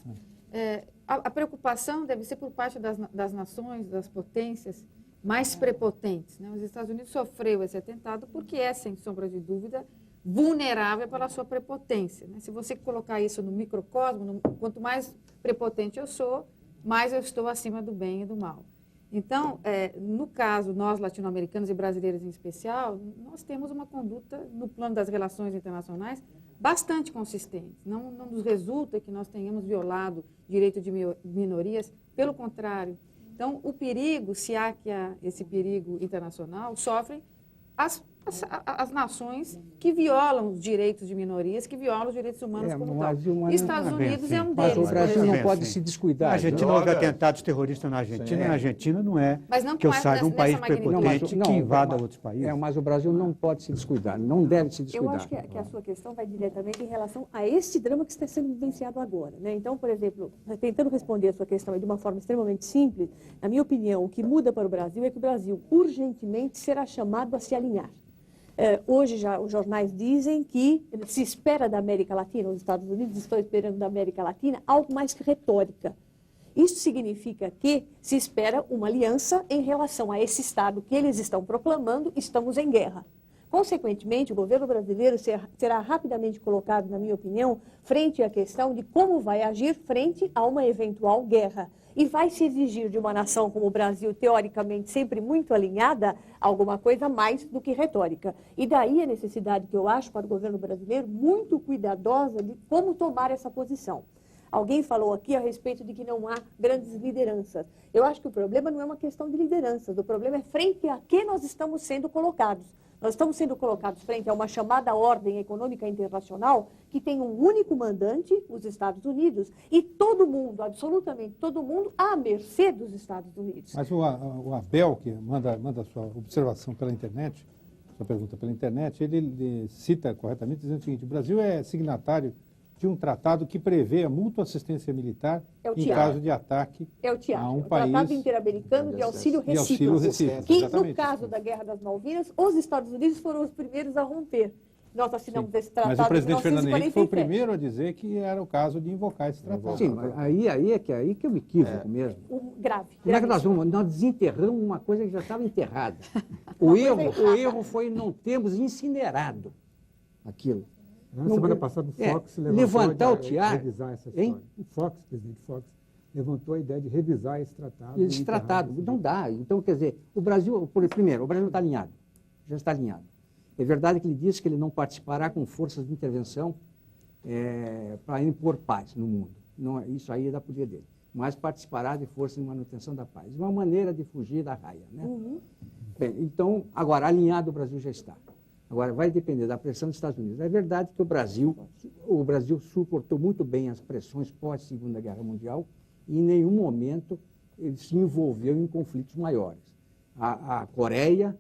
A preocupação deve ser por parte das nações, das potências mais prepotentes. Né? Os Estados Unidos sofreu esse atentado porque é, sem sombra de dúvida, vulnerável pela sua prepotência, né? Se você colocar isso no microcosmo, quanto mais prepotente eu sou, mais eu estou acima do bem e do mal. Então, no caso, nós latino-americanos e brasileiros em especial, nós temos uma conduta no plano das relações internacionais bastante consistente. Não nos resulta que nós tenhamos violado direito de minorias, pelo contrário. Então, o perigo, se há esse perigo internacional, sofrem as nações que violam os direitos de minorias, que violam os direitos humanos como tal. Estados Unidos é um deles. Mas o Brasil por não exemplo. pode se descuidar. Na Argentina houve atentados terroristas na Argentina. Sim. Na Argentina não é, Mas não que eu com saiba, um nessa país magnitude. prepotente que invada outros países. Mas o Brasil não pode se descuidar, não deve se Eu descuidar. acho que a sua questão vai diretamente em relação a este drama que está sendo vivenciado agora, né? Então, por exemplo, tentando responder a sua questão de uma forma extremamente simples, na minha opinião, o que muda para o Brasil é que o Brasil urgentemente será chamado a se alinhar. Hoje já os jornais dizem que se espera da América Latina, os Estados Unidos estão esperando da América Latina algo mais que retórica. Isso significa que se espera uma aliança em relação a esse Estado que eles estão proclamando, estamos em guerra. Consequentemente, o governo brasileiro será rapidamente colocado, na minha opinião, frente à questão de como vai agir frente a uma eventual guerra. E vai se exigir de uma nação como o Brasil, teoricamente sempre muito alinhada, alguma coisa mais do que retórica. E daí a necessidade que eu acho para o governo brasileiro muito cuidadosa de como tomar essa posição. Alguém falou aqui a respeito de que não há grandes lideranças. Eu acho que o problema não é uma questão de lideranças, o problema é frente a que nós estamos sendo colocados. Nós estamos sendo colocados frente a uma chamada ordem econômica internacional que tem um único mandante, os Estados Unidos, e todo mundo, absolutamente todo mundo, à mercê dos Estados Unidos. Mas o Abel, que manda a sua observação pela internet, sua pergunta pela internet, ele cita corretamente dizendo o seguinte: o Brasil é signatário de um tratado que prevê a mútua assistência militar em caso de ataque a um o país. Tratado Interamericano de Auxílio Recíproco, que, no caso da Guerra das Malvinas, os Estados Unidos foram os primeiros a romper. Nós assinamos esse tratado. Mas o presidente em Fernando Henrique foi o 1947. primeiro a dizer que era o caso de invocar esse tratado. Sim, mas aí é que é o equívoco mesmo. Grave. Como é que nós desenterramos uma coisa que já estava enterrada? O erro foi não termos incinerado aquilo. Na semana passada, o Fox levantar o levantou tiar, revisar essa história. hein? O Fox, o presidente Fox, levantou a ideia de revisar esse tratado. Esse tratado, não dá. Então, quer dizer, o Brasil, primeiro, o Brasil está alinhado, já está alinhado. É verdade que ele disse que ele não participará com forças de intervenção para impor paz no mundo. Não, isso aí é da poder dele. Mas participará de forças de manutenção da paz. Uma maneira de fugir da raia, né? Bem, então, agora, alinhado o Brasil já está. Agora, vai depender da pressão dos Estados Unidos. É verdade que o Brasil suportou muito bem as pressões pós-Segunda Guerra Mundial e em nenhum momento ele se envolveu em conflitos maiores. A Coreia,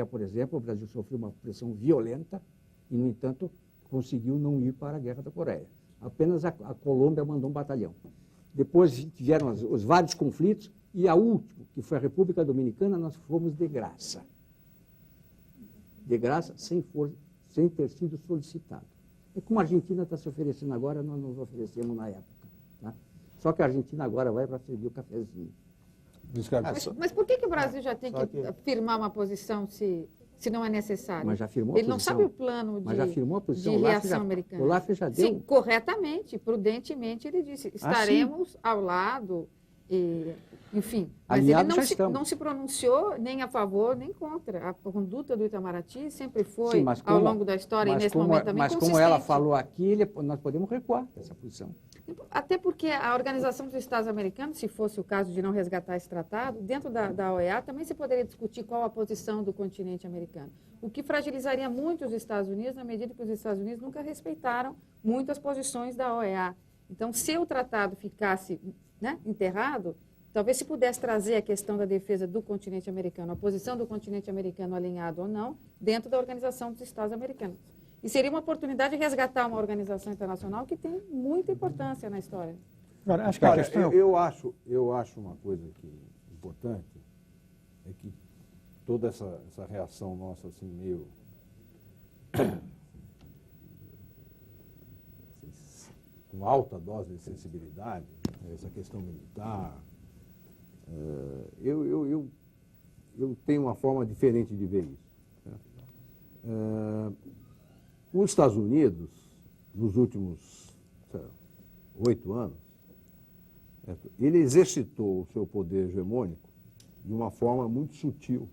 por exemplo, o Brasil sofreu uma pressão violenta e, no entanto, conseguiu não ir para a Guerra da Coreia. Apenas a Colômbia mandou um batalhão. Depois tiveram os vários conflitos e a última, que foi a República Dominicana, nós fomos de graça. De graça, sem ter sido solicitado. É como a Argentina está se oferecendo agora, nós nos oferecemos na época. Tá? Só que a Argentina agora vai para servir o cafezinho. Mas por que o Brasil já tem que firmar uma posição se não é necessário? Mas já firmou a Ele não posição. sabe o plano Mas já firmou a posição. de reação americana. O Laffer já deu. Sim, corretamente, prudentemente, ele disse, estaremos ao lado, enfim. Mas Aliados já ele estamos. não se pronunciou nem a favor, nem contra. A conduta do Itamaraty sempre foi, Sim, mas ao longo da história, e nesse momento também, mas como ela falou aqui, nós podemos recuar dessa posição. Até porque a Organização dos Estados Americanos, se fosse o caso de não resgatar esse tratado, dentro da OEA também se poderia discutir qual a posição do continente americano. O que fragilizaria muito os Estados Unidos, na medida que os Estados Unidos nunca respeitaram muito as posições da OEA. Então, se o tratado ficasse, né, enterrado, talvez se pudesse trazer a questão da defesa do continente americano, a posição do continente americano alinhado ou não, dentro da Organização dos Estados Americanos. E seria uma oportunidade de resgatar uma organização internacional que tem muita importância na história. Agora, acho que a questão... eu acho uma coisa importante, é que toda essa reação nossa, assim, meio... com alta dose de sensibilidade, essa questão militar, eu tenho uma forma diferente de ver isso. Os Estados Unidos, nos últimos 8 anos, ele exercitou o seu poder hegemônico de uma forma muito sutil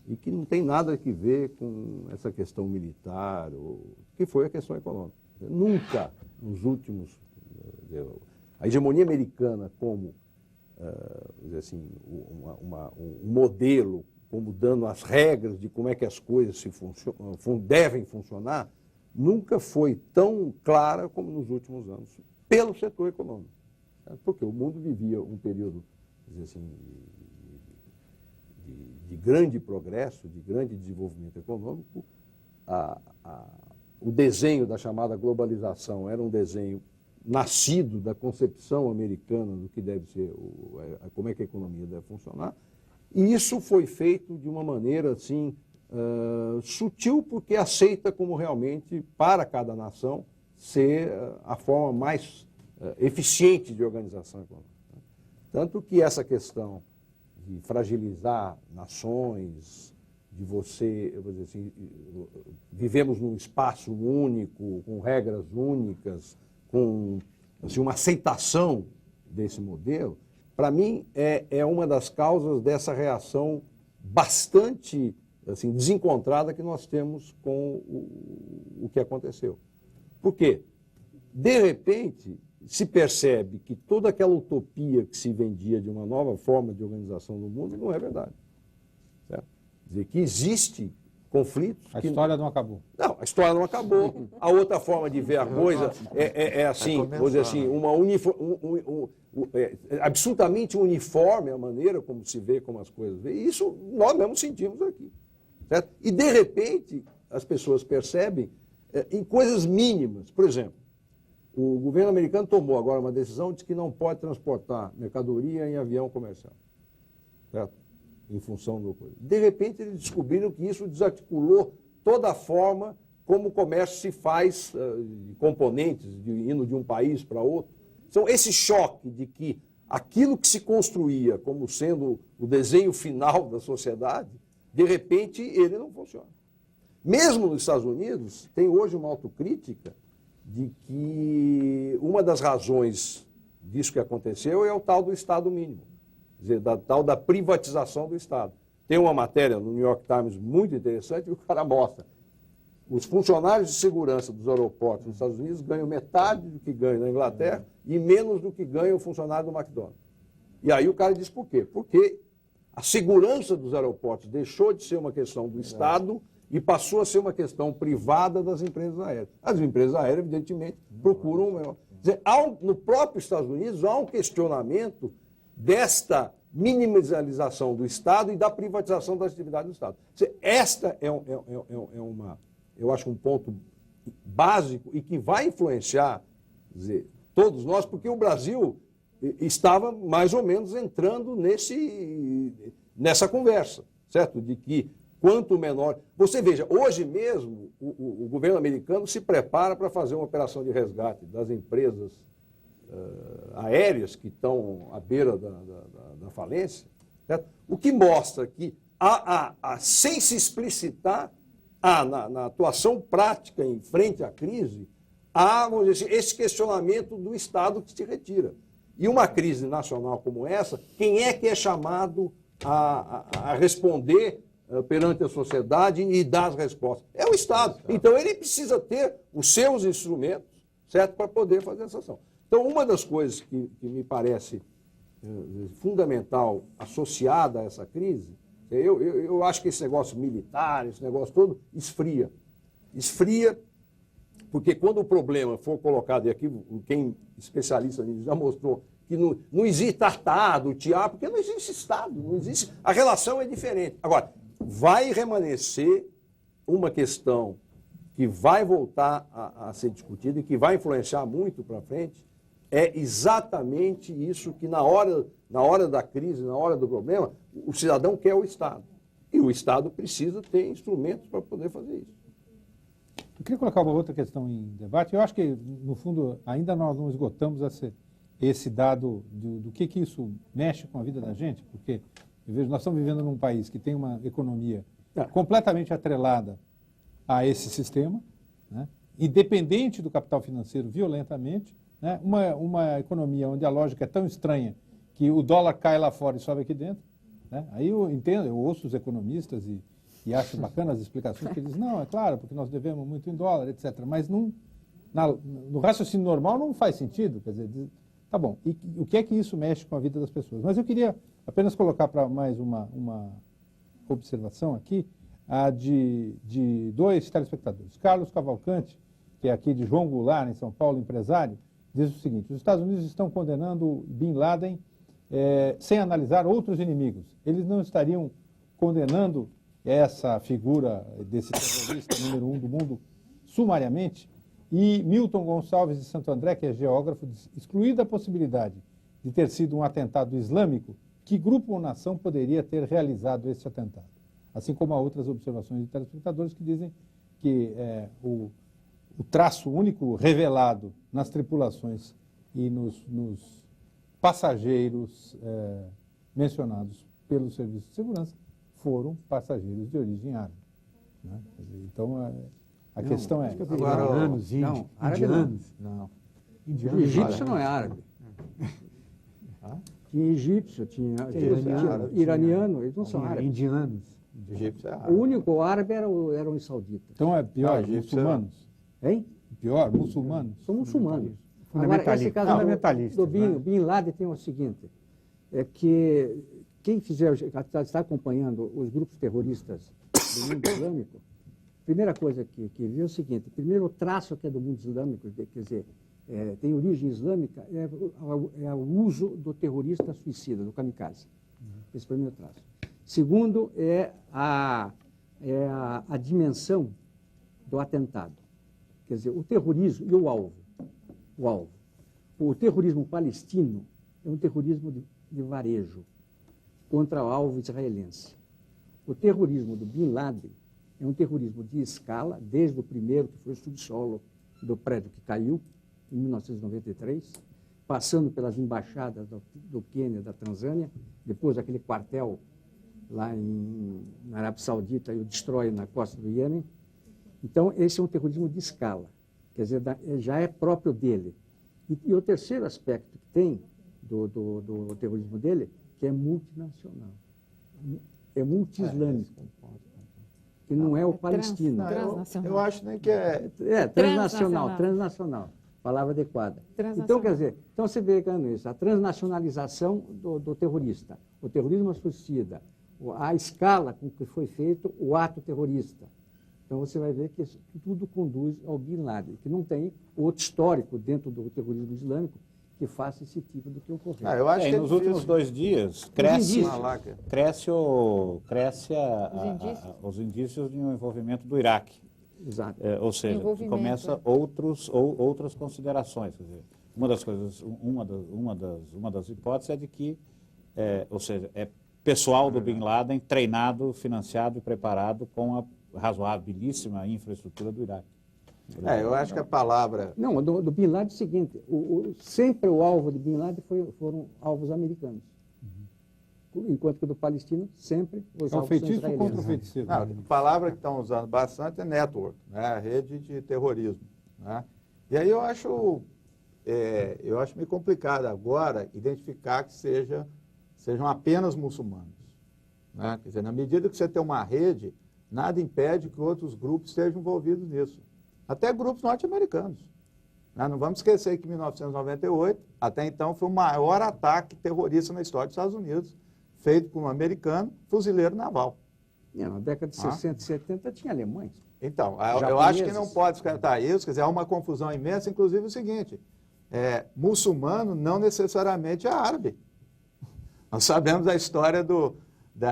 e que não tem nada a ver com essa questão militar, que foi a questão econômica. Nunca, nos últimos... A hegemonia americana como assim, um modelo, como dando as regras de como é que as coisas devem funcionar, nunca foi tão clara como nos últimos anos, pelo setor econômico. Porque o mundo vivia um período assim, de grande progresso, de grande desenvolvimento econômico. O desenho da chamada globalização era um desenho nascido da concepção americana do que deve ser, como é que a economia deve funcionar. E isso foi feito de uma maneira assim, sutil, porque aceita como realmente, para cada nação, ser a forma mais eficiente de organização econômica. Tanto que essa questão de fragilizar nações, de você, eu vou dizer assim, vivemos num espaço único, com regras únicas, com assim, uma aceitação desse modelo, para mim é uma das causas dessa reação bastante assim, desencontrada que nós temos com o que aconteceu. Por quê? De repente, se percebe que toda aquela utopia que se vendia de uma nova forma de organização do mundo não é verdade. Certo? Quer dizer, que existe conflitos... A história não acabou. Não, a história não acabou. A outra forma de ver a coisa é assim, vou dizer assim, absolutamente uniforme a maneira como se vê, como as coisas vê. E isso nós mesmos sentimos aqui. Certo? E, de repente, as pessoas percebem em coisas mínimas. Por exemplo, o governo americano tomou agora uma decisão de que não pode transportar mercadoria em avião comercial. Certo? Em função do... De repente, eles descobriram que isso desarticulou toda a forma como o comércio se faz, componentes, indo de um país para outro. Então, esse choque de que aquilo que se construía como sendo o desenho final da sociedade, de repente, ele não funciona. Mesmo nos Estados Unidos, tem hoje uma autocrítica de que uma das razões disso que aconteceu é o tal do Estado mínimo, quer dizer, tal da privatização do Estado. Tem uma matéria no New York Times muito interessante que o cara mostra. Os funcionários de segurança dos aeroportos nos Estados Unidos ganham metade do que ganham na Inglaterra e menos do que ganha o funcionário do McDonald's. E aí o cara diz por quê? Porque a segurança dos aeroportos deixou de ser uma questão do Estado e passou a ser uma questão privada das empresas aéreas. As empresas aéreas, evidentemente, procuram o melhor. Quer dizer, no próprio Estados Unidos há um questionamento desta minimalização do Estado e da privatização das atividades do Estado. Quer dizer, esta eu acho um ponto básico e que vai influenciar, quer dizer, todos nós, porque o Brasil estava mais ou menos entrando nessa conversa, certo? De que quanto menor... Você veja, hoje mesmo o governo americano se prepara para fazer uma operação de resgate das empresas aéreas que estão à beira da falência, certo? O que mostra que, sem se explicitar, na atuação prática em frente à crise, há, vamos dizer assim, esse questionamento do Estado que se retira. E uma crise nacional como essa, quem é que é chamado a responder perante a sociedade e dar as respostas? É o Estado. Então, ele precisa ter os seus instrumentos, certo, para poder fazer essa ação. Então, uma das coisas que me parece fundamental associada a essa crise, eu acho que esse negócio militar, esse negócio todo, esfria. Esfria, porque quando o problema for colocado, e aqui quem especialista nisso já mostrou, que não existe tratado, teatro, porque não existe Estado, não existe, a relação é diferente. Agora, vai remanescer uma questão que vai voltar a ser discutida e que vai influenciar muito para frente, é exatamente isso que na hora da crise, na hora do problema, o cidadão quer o Estado. E o Estado precisa ter instrumentos para poder fazer isso. Eu queria colocar uma outra questão em debate. Eu acho que, no fundo, ainda nós não esgotamos esse dado do que isso mexe com a vida da gente, porque eu vejo, nós estamos vivendo num país que tem uma economia completamente atrelada a esse sistema, né? Independente do capital financeiro violentamente, né? Uma economia onde a lógica é tão estranha que o dólar cai lá fora e sobe aqui dentro, né? Aí eu entendo, eu ouço os economistas e acho bacana as explicações que eles dizem, não, é claro, porque nós devemos muito em dólar, etc. Mas no raciocínio normal não faz sentido, quer dizer, tá bom, e o que é que isso mexe com a vida das pessoas? Mas eu queria apenas colocar para mais uma observação aqui, a de dois telespectadores. Carlos Cavalcante, que é aqui de João Goulart, em São Paulo, empresário, diz o seguinte: os Estados Unidos estão condenando Bin Laden sem analisar outros inimigos. Eles não estariam condenando essa figura desse terrorista número 1 do mundo sumariamente? E Milton Gonçalves de Santo André, que é geógrafo, diz, excluída a possibilidade de ter sido um atentado islâmico, que grupo ou nação poderia ter realizado esse atentado? Assim como há outras observações de telespectadores que dizem que o traço único revelado nas tripulações e nos passageiros mencionados pelo Serviço de Segurança foram passageiros de origem árabe, né? Então, a questão é... Agora, Indianos, não, árabe indianos. Não. Indianos. Egípcio não é árabe. Tinha egípcio, tinha iraniano, eles não são árabes. Indianos. Egípcio é O árabe. único árabe era o saudita. Então é pior, egípcio muçulmanos? Hein? Pior, muçulmanos? São muçulmanos. Fundamentalista. Agora, esse caso Fundamentalistas, do né? Bin Laden tem o seguinte, é que quem está acompanhando os grupos terroristas do mundo islâmico, a primeira coisa que vê é o seguinte: primeiro, o traço que é do mundo islâmico, quer dizer, tem origem islâmica, é o uso do terrorista suicida, do kamikaze. Esse é o primeiro traço. Segundo, é a dimensão do atentado. Quer dizer, o terrorismo e o alvo. O terrorismo palestino é um terrorismo de varejo contra o alvo israelense. O terrorismo do Bin Laden é um terrorismo de escala, desde o primeiro, que foi o subsolo do prédio que caiu, em 1993, passando pelas embaixadas do Quênia, da Tanzânia, depois aquele quartel lá na Arábia Saudita e o destrói na costa do Iêmen. Então, esse é um terrorismo de escala, quer dizer, já é próprio dele. E o terceiro aspecto que tem do terrorismo dele, que é multinacional, é multi-islâmico, que não é o palestino. Eu acho nem que é... Transnacional, palavra adequada. Então, quer dizer, você vê isso, a transnacionalização do terrorista, o terrorismo suicida, a escala com que foi feito o ato terrorista. Então, você vai ver que tudo conduz ao Bin Laden, que não tem outro histórico dentro do terrorismo islâmico que faça esse tipo do que ocorreu. Eu acho que nos últimos 2 dias cresce os indícios de um envolvimento do Iraque. Exato. Ou seja, começa outras considerações. Quer dizer, uma das hipóteses é de que, ou seja, é pessoal do Bin Laden treinado, financiado e preparado com a razoabilíssima infraestrutura do Iraque. Eu acho que a palavra... Não, do Bin Laden é o seguinte, sempre o alvo de Bin Laden foram alvos americanos. Enquanto que o do palestino, sempre os alvos são israelenses. Contra o feiticeiro. A palavra que estão usando bastante é network, né? A rede de terrorismo, né? E aí eu acho meio complicado agora identificar que sejam apenas muçulmanos, né? Quer dizer, na medida que você tem uma rede, nada impede que outros grupos estejam envolvidos nisso. Até grupos norte-americanos. Não vamos esquecer que em 1998, até então, foi o maior ataque terrorista na história dos Estados Unidos, feito por um americano, fuzileiro naval. Na década de 60 e 70 tinha alemães. Então, eu acho que não pode descartar isso, quer dizer, há uma confusão imensa, inclusive o seguinte, muçulmano não necessariamente é árabe. Nós sabemos a história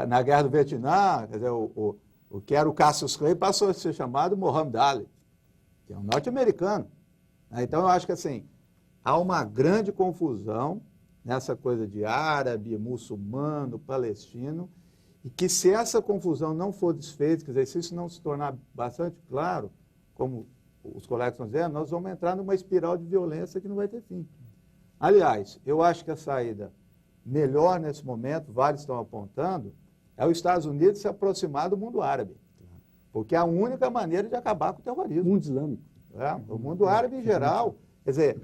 na Guerra do Vietnã, quer dizer, o que era o Cassius Clay passou a ser chamado Muhammad Ali, que é um norte-americano. Então, eu acho que assim, há uma grande confusão nessa coisa de árabe, muçulmano, palestino, e que se essa confusão não for desfeita, quer dizer, se isso não se tornar bastante claro, como os colegas estão dizendo, nós vamos entrar numa espiral de violência que não vai ter fim. Aliás, eu acho que a saída melhor nesse momento, vários estão apontando, é os Estados Unidos se aproximar do mundo árabe. porque é a única maneira de acabar com o terrorismo. O mundo islâmico. O mundo árabe em geral. Quer dizer,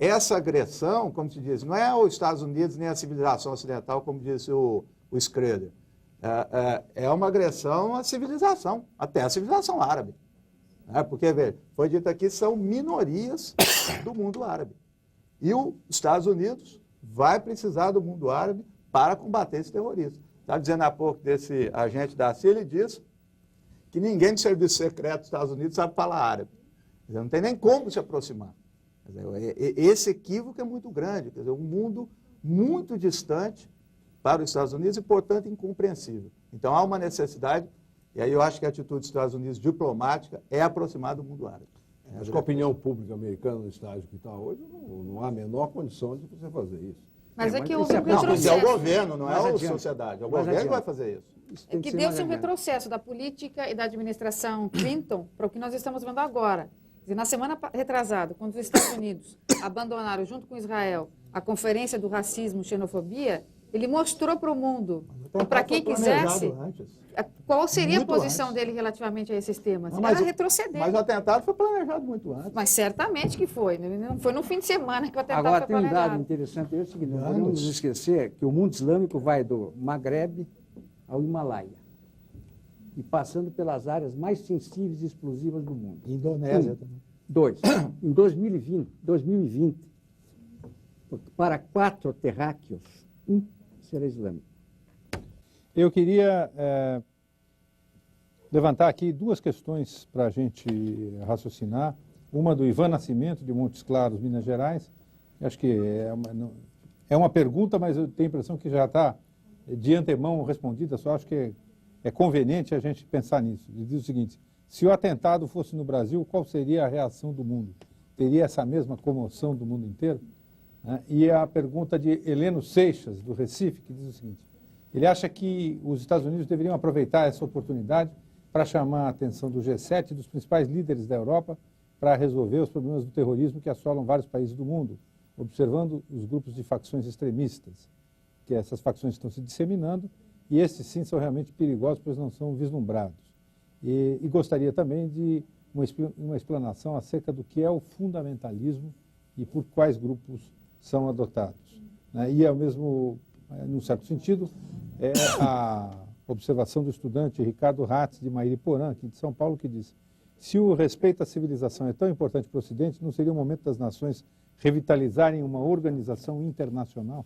essa agressão, como se diz, não é os Estados Unidos nem a civilização ocidental, como disse o Schroeder. É uma agressão à civilização, até a civilização árabe. Porque, veja, foi dito aqui, são minorias do mundo árabe. E os Estados Unidos vai precisar do mundo árabe para combater esse terrorismo. Estava dizendo há pouco desse agente da CIA, ele disse que ninguém do serviço secreto dos Estados Unidos sabe falar árabe. Quer dizer, não tem nem como se aproximar. Quer dizer, esse equívoco é muito grande. Quer dizer, um mundo muito distante para os Estados Unidos e, portanto, incompreensível. Então, há uma necessidade, e aí eu acho que a atitude dos Estados Unidos diplomática é aproximar do mundo árabe. Acho que a opinião pública americana, no estágio que está hoje, não há a menor condição de você fazer isso. Mas é que mas houve um isso é- Não, mas é o retrocesso. governo, não é Mais a adiante. sociedade. É o Mais governo que adiante. vai fazer isso. Isso tem Que ser deu-se mais um adiante. retrocesso da política e da administração Clinton para o que nós estamos vendo agora. Quer dizer, na semana retrasada, quando os Estados Unidos abandonaram, junto com Israel, a Conferência do Racismo e Xenofobia, ele mostrou para o mundo, e para quem quisesse, qual seria Muito a posição antes. dele relativamente a esses temas. Não, mas Era o- retroceder. Mas o atentado foi planejado muito antes. Mas certamente que foi. Não foi no fim de semana que o atentado Agora, foi tem um dado planejado. interessante, é o seguinte, não podemos nos esquecer que o mundo islâmico vai do Maghreb ao Himalaia, e passando pelas áreas mais sensíveis e explosivas do mundo. Indonésia também. 2. Em 2020, para 4 terráqueos, 1 será islâmico. Eu queria levantar aqui duas questões para a gente raciocinar. Uma do Ivan Nascimento, de Montes Claros, Minas Gerais. Acho que é uma pergunta, mas eu tenho a impressão que já está de antemão respondida, só acho que é conveniente a gente pensar nisso. Ele diz o seguinte: se o atentado fosse no Brasil, qual seria a reação do mundo? Teria essa mesma comoção do mundo inteiro? E a pergunta de Heleno Seixas, do Recife, que diz o seguinte: ele acha que os Estados Unidos deveriam aproveitar essa oportunidade para chamar a atenção do G7 e dos principais líderes da Europa para resolver os problemas do terrorismo que assolam vários países do mundo, observando os grupos de facções extremistas, que essas facções estão se disseminando, e esses sim são realmente perigosos, pois não são vislumbrados. E gostaria também de uma explanação acerca do que é o fundamentalismo e por quais grupos são adotados. E, ao mesmo, num certo sentido, é a observação do estudante Ricardo Ratz, de Mairiporã, aqui de São Paulo, que diz: se o respeito à civilização é tão importante para o Ocidente, não seria o momento das nações revitalizarem uma organização internacional?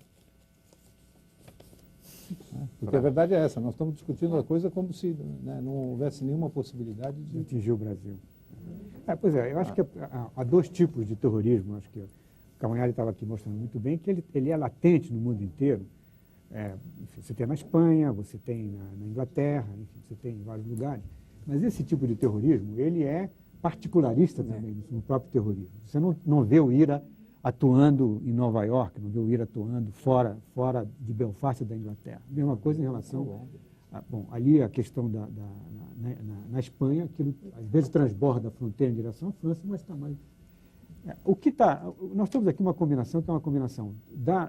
Porque a verdade é essa, nós estamos discutindo a coisa como se não houvesse nenhuma possibilidade de de... atingir o Brasil. Pois é, eu acho que há dois tipos de terrorismo, acho que o Cavanhaque estava aqui mostrando muito bem, que ele é latente no mundo inteiro. Você tem na Espanha, você tem na Inglaterra, enfim, você tem em vários lugares. Mas esse tipo de terrorismo, ele é particularista também no próprio terrorismo. Você não vê o IRA atuando em Nova York, não vê o IRA atuando fora de Belfast, da Inglaterra. Mesma coisa em relação... ali a questão na Espanha, aquilo às vezes transborda a fronteira em direção à França, mas está mais... Nós temos aqui uma combinação que é uma combinação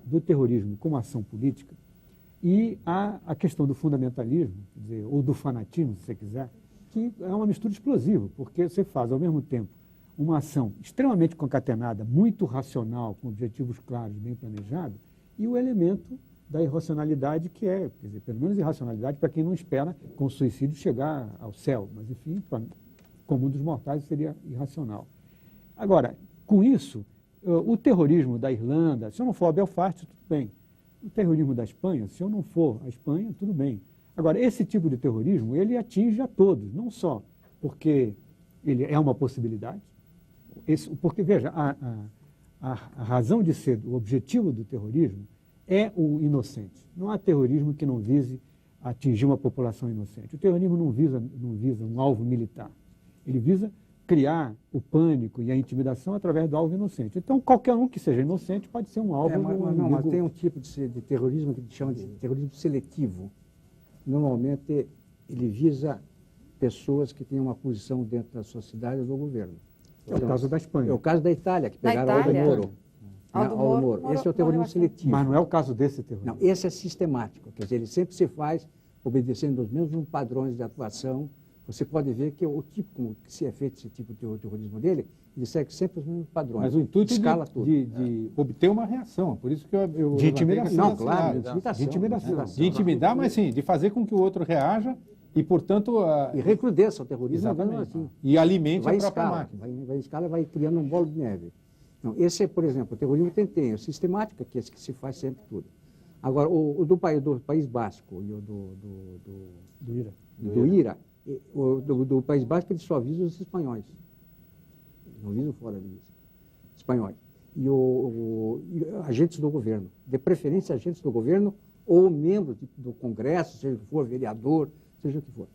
do terrorismo como ação política e a questão do fundamentalismo, quer dizer, ou do fanatismo, se você quiser, que é uma mistura explosiva, porque você faz ao mesmo tempo uma ação extremamente concatenada, muito racional, com objetivos claros, bem planejado, e o elemento da irracionalidade, que é, quer dizer, pelo menos irracionalidade para quem não espera com o suicídio chegar ao céu, mas enfim, para o comum dos mortais seria irracional. Agora, com isso, o terrorismo da Irlanda, se eu não for a Belfast, tudo bem. O terrorismo da Espanha, se eu não for a Espanha, tudo bem. Agora, esse tipo de terrorismo, ele atinge a todos, não só porque ele é uma possibilidade, porque, veja, a razão de ser, o objetivo do terrorismo é o inocente. Não há terrorismo que não vise atingir uma população inocente. O terrorismo não visa um alvo militar. Ele visa criar o pânico e a intimidação através do alvo inocente. Então, qualquer um que seja inocente pode ser um alvo. Mas tem um tipo de terrorismo que se chama de terrorismo seletivo. Normalmente, ele visa pessoas que têm uma posição dentro da sociedade ou do governo. É o caso da Espanha. É o caso da Itália, que Da pegaram Aldo Itália? Moro. Aldo Moro. Esse é o terrorismo seletivo. Mas não é o caso desse terrorismo. Não, esse é sistemático, quer dizer, ele sempre se faz obedecendo os mesmos padrões de atuação você pode ver que o tipo como que se é feito esse tipo de terrorismo dele, ele segue sempre os mesmos padrões. Mas o intuito escala tudo. de obter uma reação, por isso que eu De intimidação. levantei Não, claro, essa de intimidação. de intimidar, mas sim, de fazer com que o outro reaja e, portanto, E recrudesça o terrorismo, exatamente, assim. e alimente Vai a em própria escala, máquina. vai em escala, vai criando um bolo de neve. Então, esse é, por exemplo, o terrorismo tem a sistemática, que é esse que se faz sempre tudo. Agora, o do País Basco e o do IRA, do País Basco, ele só visa os espanhóis. Não visa fora disso. Espanhóis. E agentes do governo. De preferência, agentes do governo ou membros do Congresso, seja o que for, vereador, seja o que for.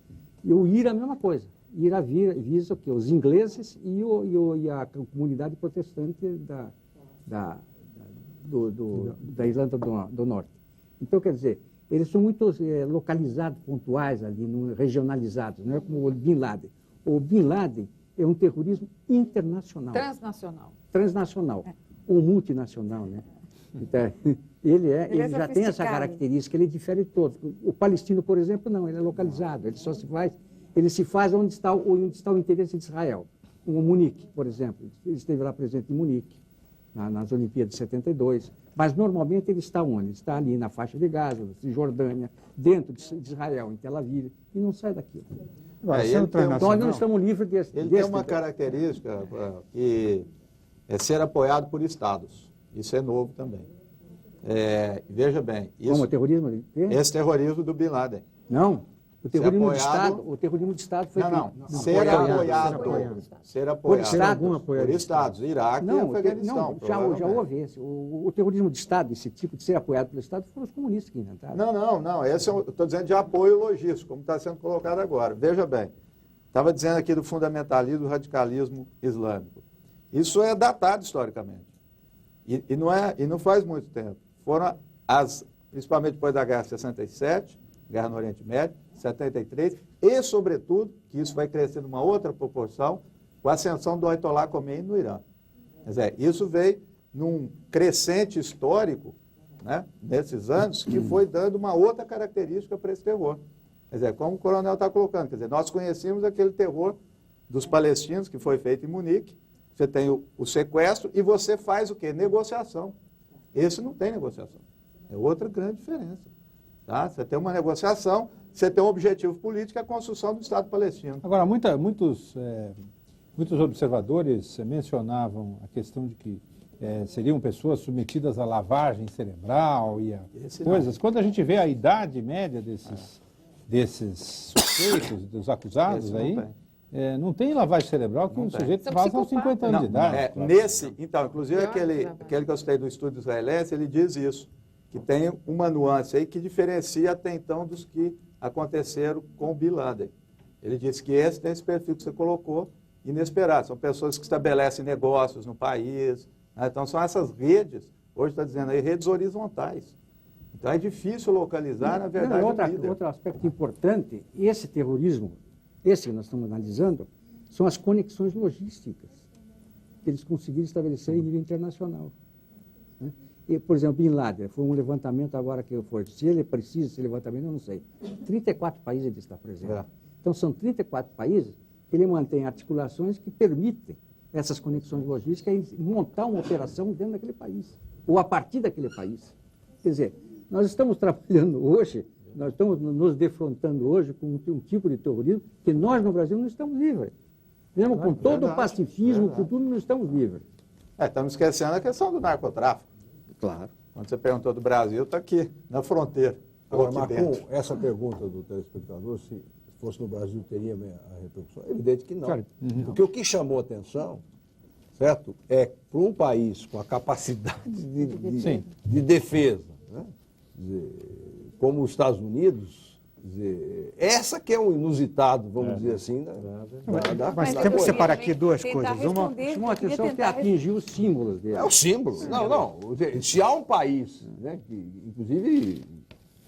E o IRA, a mesma coisa. IRA visa o quê? Os ingleses e a comunidade protestante da Irlanda do Norte. Então, quer dizer, eles são muito localizados, pontuais ali, regionalizados, não é como o Bin Laden. O Bin Laden é um terrorismo internacional. Transnacional. Transnacional, ou multinacional, né? Então, ele já tem essa sofisticado. característica, ele difere de todos. O palestino, por exemplo, não, ele é localizado, ele se faz onde está o interesse de Israel. O Munique, por exemplo, ele esteve lá presente em Munique, nas Olimpíadas de 72, mas normalmente ele está onde? Ele está ali na faixa de Gaza, de Jordânia, dentro de Israel, em Tel Aviv, e não sai daquilo. Agora, ele sendo tem um- Então, nós transnacional, não estamos livres desse. Ele tem uma característica que é ser apoiado por estados. Isso é novo também. Veja bem, Como o terrorismo? esse terrorismo do Bin Laden. Não. O terrorismo de apoiado- Estado, o terrorismo de Estado foi Não. feito. Ser apoiado. Por Por Estado. estados. Iraque e Afeganistão. Não, já provavelmente. houve esse. O terrorismo de Estado, esse tipo de ser apoiado pelo Estado, foram os comunistas que inventaram. Não. Esse eu estou dizendo de apoio logístico, como está sendo colocado agora. Veja bem, estava dizendo aqui do fundamentalismo e radicalismo islâmico. Isso é datado historicamente. E não faz muito tempo. Foram principalmente depois da Guerra de 67, Guerra no Oriente Médio, 73, e, sobretudo, que isso vai crescer numa outra proporção, com a ascensão do Ayatollah Khomeini no Irã. Quer dizer, isso veio num crescente histórico, né, nesses anos, que foi dando uma outra característica para esse terror. Quer dizer, como o coronel está colocando, quer dizer, nós conhecíamos aquele terror dos palestinos, que foi feito em Munique, você tem o sequestro e você faz o quê? Negociação. Esse não tem negociação. É outra grande diferença. Tá? Você tem uma negociação, você tem um objetivo político, que é a construção do Estado palestino. Agora, muitos observadores mencionavam a questão de que seriam pessoas submetidas à lavagem cerebral e a Esse coisas. não. Quando a gente vê a idade média desses suspeitos, dos acusados Esse não aí, tem. não tem lavagem cerebral que Não o tem. sujeito São faz aos psicopatas. 50 anos de idade. Então, inclusive aquele que eu citei do estudo israelense, ele diz isso, que tem uma nuance aí que diferencia até então dos que aconteceram com o Bin Laden. Ele diz que esse tem esse perfil que você colocou, inesperado. São pessoas que estabelecem negócios no país, né? Então são essas redes, hoje está dizendo aí, redes horizontais. Então é difícil localizar, na verdade, o líder. Outro aspecto importante, esse terrorismo, esse que nós estamos analisando, são as conexões logísticas que eles conseguiram estabelecer em nível internacional. Né? E, por exemplo, Bin Laden, foi um levantamento agora que foi, se ele precisa desse levantamento, eu não sei. 34 países ele está presente. Então, são 34 países que ele mantém articulações que permitem essas conexões logísticas e montar uma operação dentro daquele país, ou a partir daquele país. Quer dizer, nós estamos trabalhando hoje, nós estamos nos defrontando hoje com um tipo de terrorismo que nós no Brasil não estamos livres. Mesmo com todo o pacifismo, com tudo, não estamos livres. Estamos esquecendo a questão do narcotráfico. Claro. Quando você perguntou do Brasil, está aqui, na fronteira. Agora, aqui Marcon, dentro. essa pergunta do telespectador, se fosse no Brasil, teria a repercussão? É evidente que não. Claro. Porque o que chamou a atenção, certo, é para um país com a capacidade de defesa, né? Quer dizer, como os Estados Unidos, quer dizer, essa que é o inusitado, vamos dizer assim, Mas da temos que coisa. separar aqui duas Tentar coisas. Uma, responder, Chamou a eu queria atenção que tentar atingiu os símbolos dele. É o símbolo. Não. Se há um país, né, que, inclusive,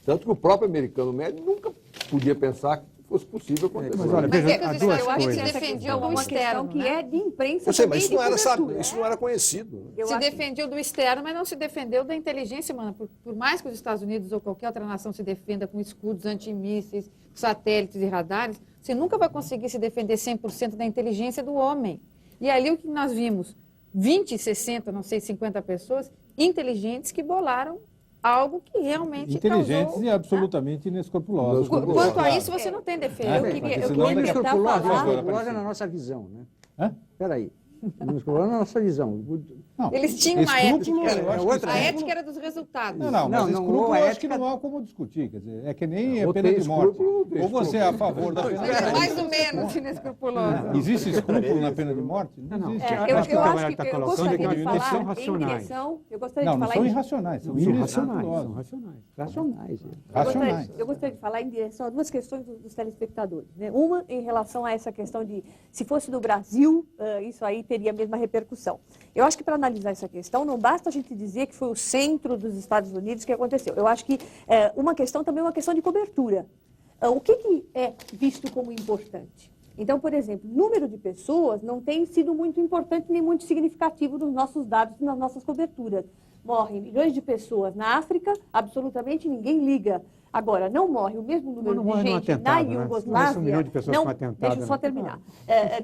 tanto que o próprio americano médio nunca podia pensar que fosse possível acontecer. Mas olha, Mas veja, é que há os duas Estados Unidos coisas. defendiam é do uma questão externo, que né? é de imprensa Eu sei, mas também, isso não, de era, cobertura. isso não era conhecido. Né? Eu Se acho- defendiam do externo, mas não se defendeu da inteligência humana. Por mais que os Estados Unidos ou qualquer outra nação se defenda com escudos antimísseis, satélites e radares, Você nunca vai conseguir se defender 100% da inteligência do homem. E ali o que nós vimos, 20, 60, não sei, 50 pessoas inteligentes que bolaram algo que realmente Inteligentes causou, e absolutamente inescrupulosos. Quanto a isso, você não tem defesa. Eu queria tentar falar... Inescrupulosa na nossa visão, né? Hã? Espera aí. Inescrupulosa na nossa visão. Não, Eles tinham uma escrúpulo, ética. eu acho que A ética era dos resultados. Não, mas escrúpulo a eu acho que ética- não há como discutir. Quer dizer, é que nem a Ou pena tem de morte. escrúpulo, ou tem Ou você é a favor da pena de morte. Mais ou menos inescrupulosa. Existe escrúpulo na pena de morte? Não existe. Eu acho que o eu camarada acho está que eu colocando gostaria é que de eles falar são em racionais. direção, eu gostaria Não, de não falar são em irracionais. São São racionais, inescrupulosos. são racionais. Racionais. Racionais. Eu gostaria de falar em direção a duas questões dos telespectadores. Né? Uma, em relação a essa questão de, se fosse do Brasil, isso aí teria a mesma repercussão. Eu acho que para analisar essa questão, não basta a gente dizer que foi o centro dos Estados Unidos que aconteceu. Eu acho que uma questão também é uma questão de cobertura. O que é visto como importante? Então, por exemplo, o número de pessoas não tem sido muito importante nem muito significativo nos nossos dados e nas nossas coberturas. Morrem milhões de pessoas na África, absolutamente ninguém liga. Agora, não morre o mesmo número não de morre num gente atentado, na né? Iugoslávia. Se um milhão de pessoas não, com atentado, deixa eu só né? terminar.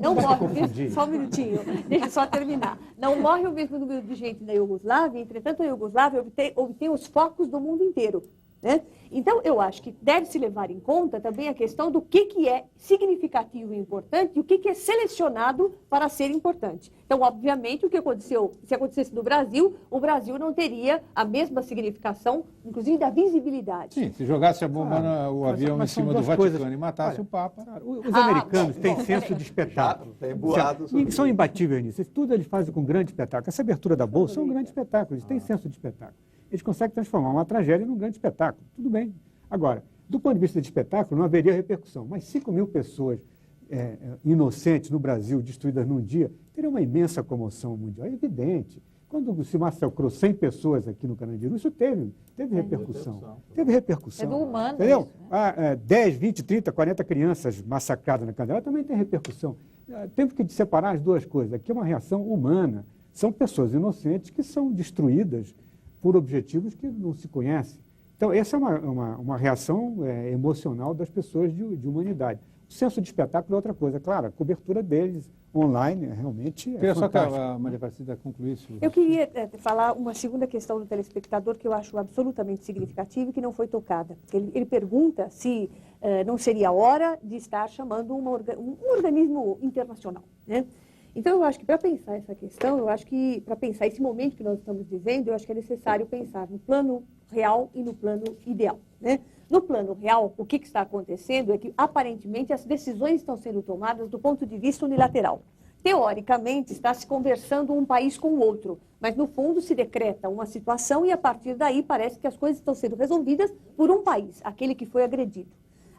Não morre o mesmo, só um minutinho, deixa eu só terminar. Não morre o mesmo número de gente na Iugoslávia, entretanto, a Iugoslávia obtém os focos do mundo inteiro. Né? Então, eu acho que deve-se levar em conta também a questão do que é significativo e importante e o que é selecionado para ser importante. Então, obviamente, o que aconteceu, se acontecesse no Brasil, o Brasil não teria a mesma significação, inclusive da visibilidade. Sim, se jogasse a bomba, o avião em mas são cima do duas Vaticano coisas. e matasse Olha, o Papa. Os americanos têm senso de espetáculo. Tem boatos sobre São imbatíveis nisso. Tudo eles fazem com grande espetáculo. Essa abertura da Bolsa é um grande espetáculo. Eles têm senso de espetáculo. Eles conseguem transformar uma tragédia num grande espetáculo. Tudo bem. Agora, do ponto de vista de espetáculo, não haveria repercussão. Mas 5 mil pessoas inocentes no Brasil, destruídas num dia, teria uma imensa comoção mundial. É evidente. Quando se massacrou 100 pessoas aqui no Carandiru, isso teve repercussão. Teve repercussão. É do humano Entendeu? isso, né? 10, 20, 30, 40 crianças massacradas na Candelária também tem repercussão. Temos que separar as duas coisas. Aqui é uma reação humana. São pessoas inocentes que são destruídas por objetivos que não se conhecem. Então, essa é uma reação emocional das pessoas de humanidade. O senso de espetáculo é outra coisa. Claro, a cobertura deles online realmente é Queria só que fantástica. a Maria Aparecida concluísse. Eu queria falar uma segunda questão do telespectador que eu acho absolutamente significativa e que não foi tocada. Ele pergunta se não seria a hora de estar chamando um organismo internacional, né? Então, eu acho que para pensar essa questão, eu acho que para pensar esse momento que nós estamos vivendo, eu acho que é necessário pensar no plano real e no plano ideal, né? No plano real, o que está acontecendo é que, aparentemente, as decisões estão sendo tomadas do ponto de vista unilateral. Teoricamente, está se conversando um país com o outro, mas, no fundo, se decreta uma situação e, a partir daí, parece que as coisas estão sendo resolvidas por um país, aquele que foi agredido.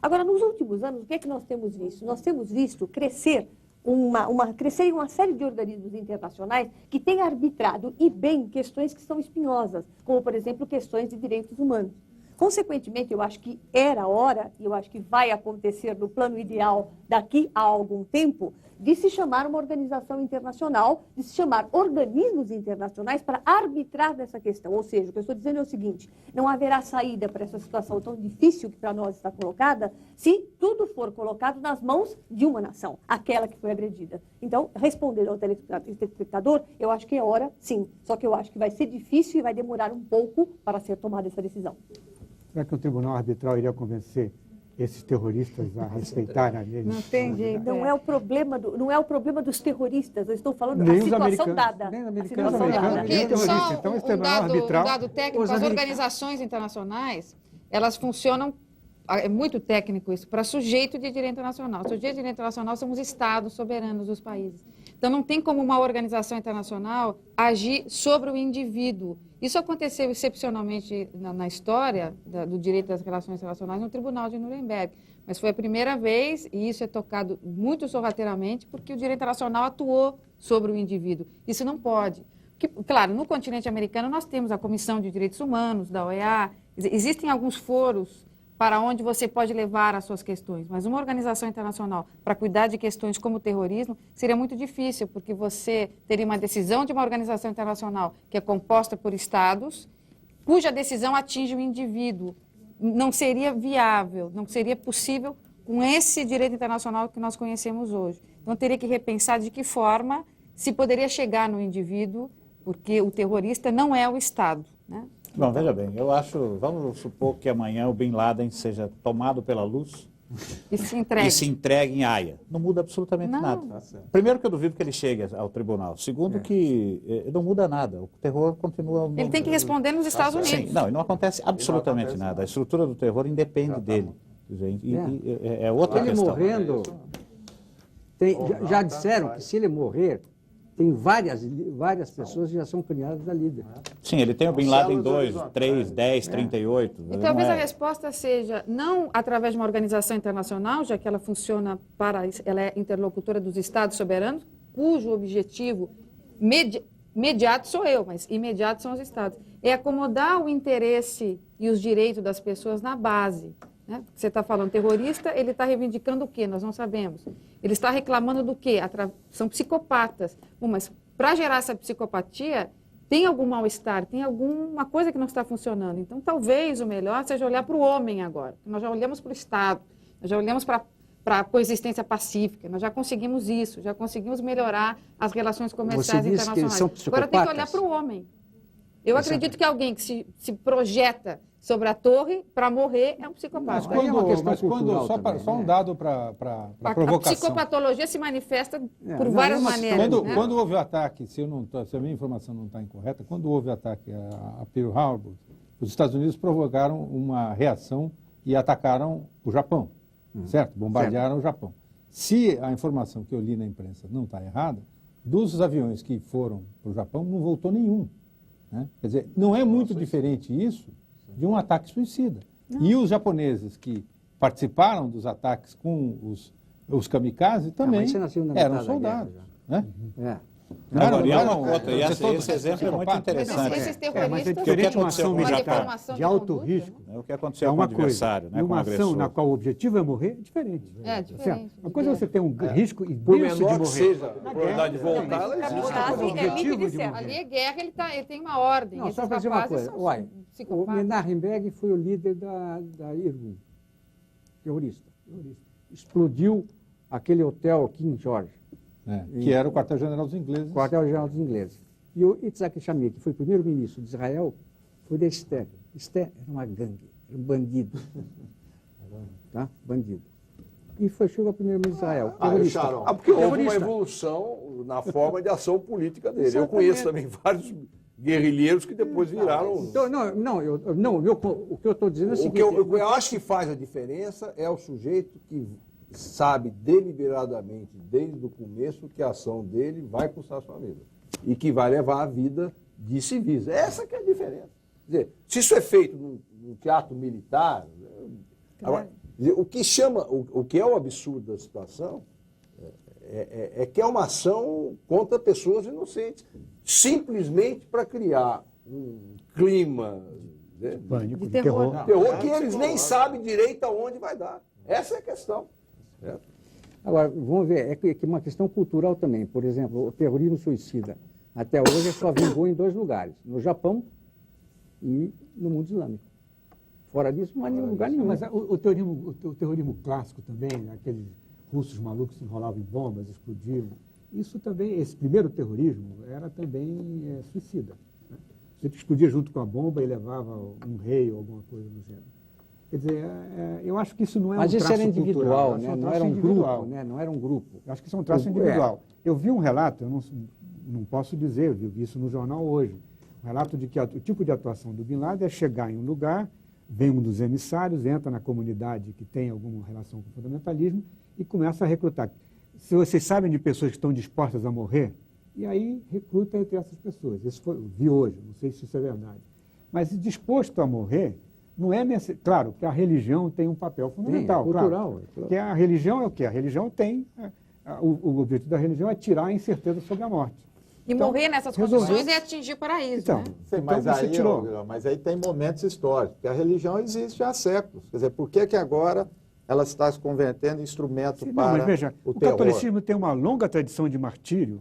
Agora, nos últimos anos, o que é que nós temos visto? Nós temos visto crescer uma série de organismos internacionais que têm arbitrado, e bem, questões que são espinhosas, como, por exemplo, questões de direitos humanos. Consequentemente, eu acho que era hora, e eu acho que vai acontecer no plano ideal daqui a algum tempo, de se chamar uma organização internacional, de se chamar organismos internacionais para arbitrar dessa questão. Ou seja, o que eu estou dizendo é o seguinte: não haverá saída para essa situação tão difícil que para nós está colocada, se tudo for colocado nas mãos de uma nação, aquela que foi agredida. Então, respondendo ao telespectador, eu acho que é hora, sim. Só que eu acho que vai ser difícil e vai demorar um pouco para ser tomada essa decisão. Será que um tribunal arbitral iria convencer esses terroristas a respeitarem a lei? Não tem jeito. Não é o problema dos terroristas, eu estou falando Nem da os situação americanos, dada. nem os A americanos, situação americanos, dada. nem terrorista. Só Então, esse um tribunal arbitral, dado técnico, os as americanos- organizações internacionais, elas funcionam, é muito técnico isso, para sujeito de direito internacional. Sujeito de direito internacional são os estados soberanos dos países. Então, não tem como uma organização internacional agir sobre o indivíduo. Isso aconteceu excepcionalmente na história do direito das relações internacionais no Tribunal de Nuremberg. Mas foi a primeira vez, e isso é tocado muito sorrateiramente, porque o direito internacional atuou sobre o indivíduo. Isso não pode. Claro, no continente americano nós temos a Comissão de Direitos Humanos, da OEA, existem alguns foros para onde você pode levar as suas questões, mas uma organização internacional para cuidar de questões como o terrorismo seria muito difícil, porque você teria uma decisão de uma organização internacional que é composta por estados, cuja decisão atinge o indivíduo. Não seria viável, não seria possível com esse direito internacional que nós conhecemos hoje. Então, teria que repensar de que forma se poderia chegar no indivíduo, porque o terrorista não é o Estado, né? Bom, veja bem, eu acho, vamos supor que amanhã o Bin Laden seja tomado pela luz E se entregue em Haia. Não muda absolutamente Não. nada. Primeiro que eu duvido que ele chegue ao tribunal. Segundo que não muda nada. O terror continua... Ele tem que responder nos Estados Unidos. Sim, não, e não acontece absolutamente nada. A estrutura do terror independe dele. Quer dizer, é outra Ele questão. morrendo, já disseram que se ele morrer, tem várias pessoas que já são criadas a líder. Sim, ele tem o Bin Laden 2, 3, 10, 38. E talvez a resposta seja não através de uma organização internacional, já que ela funciona ela é interlocutora dos Estados soberanos, cujo objetivo imediato sou eu, mas imediato são os Estados. É acomodar o interesse e os direitos das pessoas na base. Né? Você está falando terrorista, ele está reivindicando o quê? Nós não sabemos. Ele está reclamando do quê? São psicopatas. Bom, mas para gerar essa psicopatia, tem algum mal-estar, tem alguma coisa que não está funcionando. Então, talvez o melhor seja olhar para o homem agora. Nós já olhamos para o Estado, nós já olhamos para a coexistência pacífica, nós já conseguimos isso, já conseguimos melhorar as relações comerciais Você disse que eles internacionais. são psicopatas? Agora tem que olhar para o homem. Eu acredito que alguém que se projeta sobre a torre para morrer é um psicopata. Aí é uma questão cultural só também, um né? dado para A provocação. psicopatologia se manifesta por não, várias é uma maneiras. Quando, né? quando houve o ataque, se a minha informação não está incorreta, quando houve o ataque a Pearl Harbor, os Estados Unidos provocaram uma reação e atacaram o Japão, certo? Bombardearam o Japão. Se a informação que eu li na imprensa não está errada, dos aviões que foram para o Japão não voltou nenhum. Né? Quer dizer, não é muito diferente isso de um ataque suicida. E os japoneses que participaram dos ataques com os kamikazes também mas você nasceu na eram metade da soldados. guerra, Né? Agora, e é uma eram- outra, e esse exemplo é muito Mas interessante. esses Mas é terroristas diferente uma aconteceu ação com o uma Japão? deformação militar de alto conduta, risco. É o que aconteceu É com o uma adversário, coisa. né, E com o uma ação agressor. na qual o objetivo é morrer é diferente. É diferente. Uma coisa é você ter um risco Por imenso de menor que morrer. seja a probabilidade de voltar, ela existe. Frase o é objetivo livre de de ser. morrer. Ali é guerra, ele tem uma ordem. Não, Esses só para dizer uma rapazes coisa. são Olha, o psicopatas. Menachem foi o líder da Irgun, terrorista. Explodiu aquele hotel King George, que era o quartel-general dos ingleses. quartel-general dos ingleses. E o Yitzhak Shamir, que foi primeiro-ministro de Israel, foi da Esther. Esther era uma gangue, era um bandido. Tá? Bandido. E chegou a primeiro-ministro de Israel. Terrorista. Porque houve uma Terrorista. evolução na forma de ação política dele. Eu conheço também vários guerrilheiros que depois viraram... Então, o que eu estou dizendo é o O seguinte... que eu acho que faz a diferença é o sujeito que sabe deliberadamente, desde o começo, que a ação dele vai custar sua vida e que vai levar a vida de civis. Essa que é a diferença. Quer dizer, se isso é feito num teatro militar... Agora, o que é o absurdo da situação é que é uma ação contra pessoas inocentes, simplesmente para criar um clima Pânico, De terror. terror que eles nem sabem direito aonde vai dar. Essa é a questão. Agora, vamos ver, é que é uma questão cultural também. Por exemplo, o terrorismo suicida, até hoje, só vingou em 2 lugares, no Japão e no mundo islâmico. Fora disso, não há nenhum lugar nenhum. Mas o terrorismo clássico também, aqueles russos malucos que se enrolavam em bombas, explodiam, isso também, esse primeiro terrorismo era também suicida. Né? Você explodia junto com a bomba e levava um rei ou alguma coisa do gênero. Quer dizer, eu acho que isso não é Mas um isso traço era cultural, individual, eu acho né? um Não traço era um individual. grupo, né? Não era um grupo. Eu acho que isso é um traço individual. Eu vi um relato, eu não posso dizer, eu vi isso no jornal hoje, um relato de que o tipo de atuação do Bin Laden é chegar em um lugar, vem um dos emissários, entra na comunidade que tem alguma relação com o fundamentalismo e começa a recrutar. Se vocês sabem de pessoas que estão dispostas a morrer, e aí recruta entre essas pessoas. Isso vi hoje, não sei se isso é verdade. Mas disposto a morrer, não é necessário. Claro que a religião tem um papel fundamental. Sim, cultural. Claro, porque a religião é o quê? A religião tem... O objetivo da religião é tirar a incerteza sobre a morte. E Então, morrer nessas resolveu. condições é atingir o paraíso. Então, Né? Sim, mas, você aí, tirou. mas aí tem momentos históricos, porque a religião existe há séculos. Quer dizer, por que agora ela está se convertendo em instrumento Sim, para não, mas veja, o o terror? catolicismo tem uma longa tradição de martírio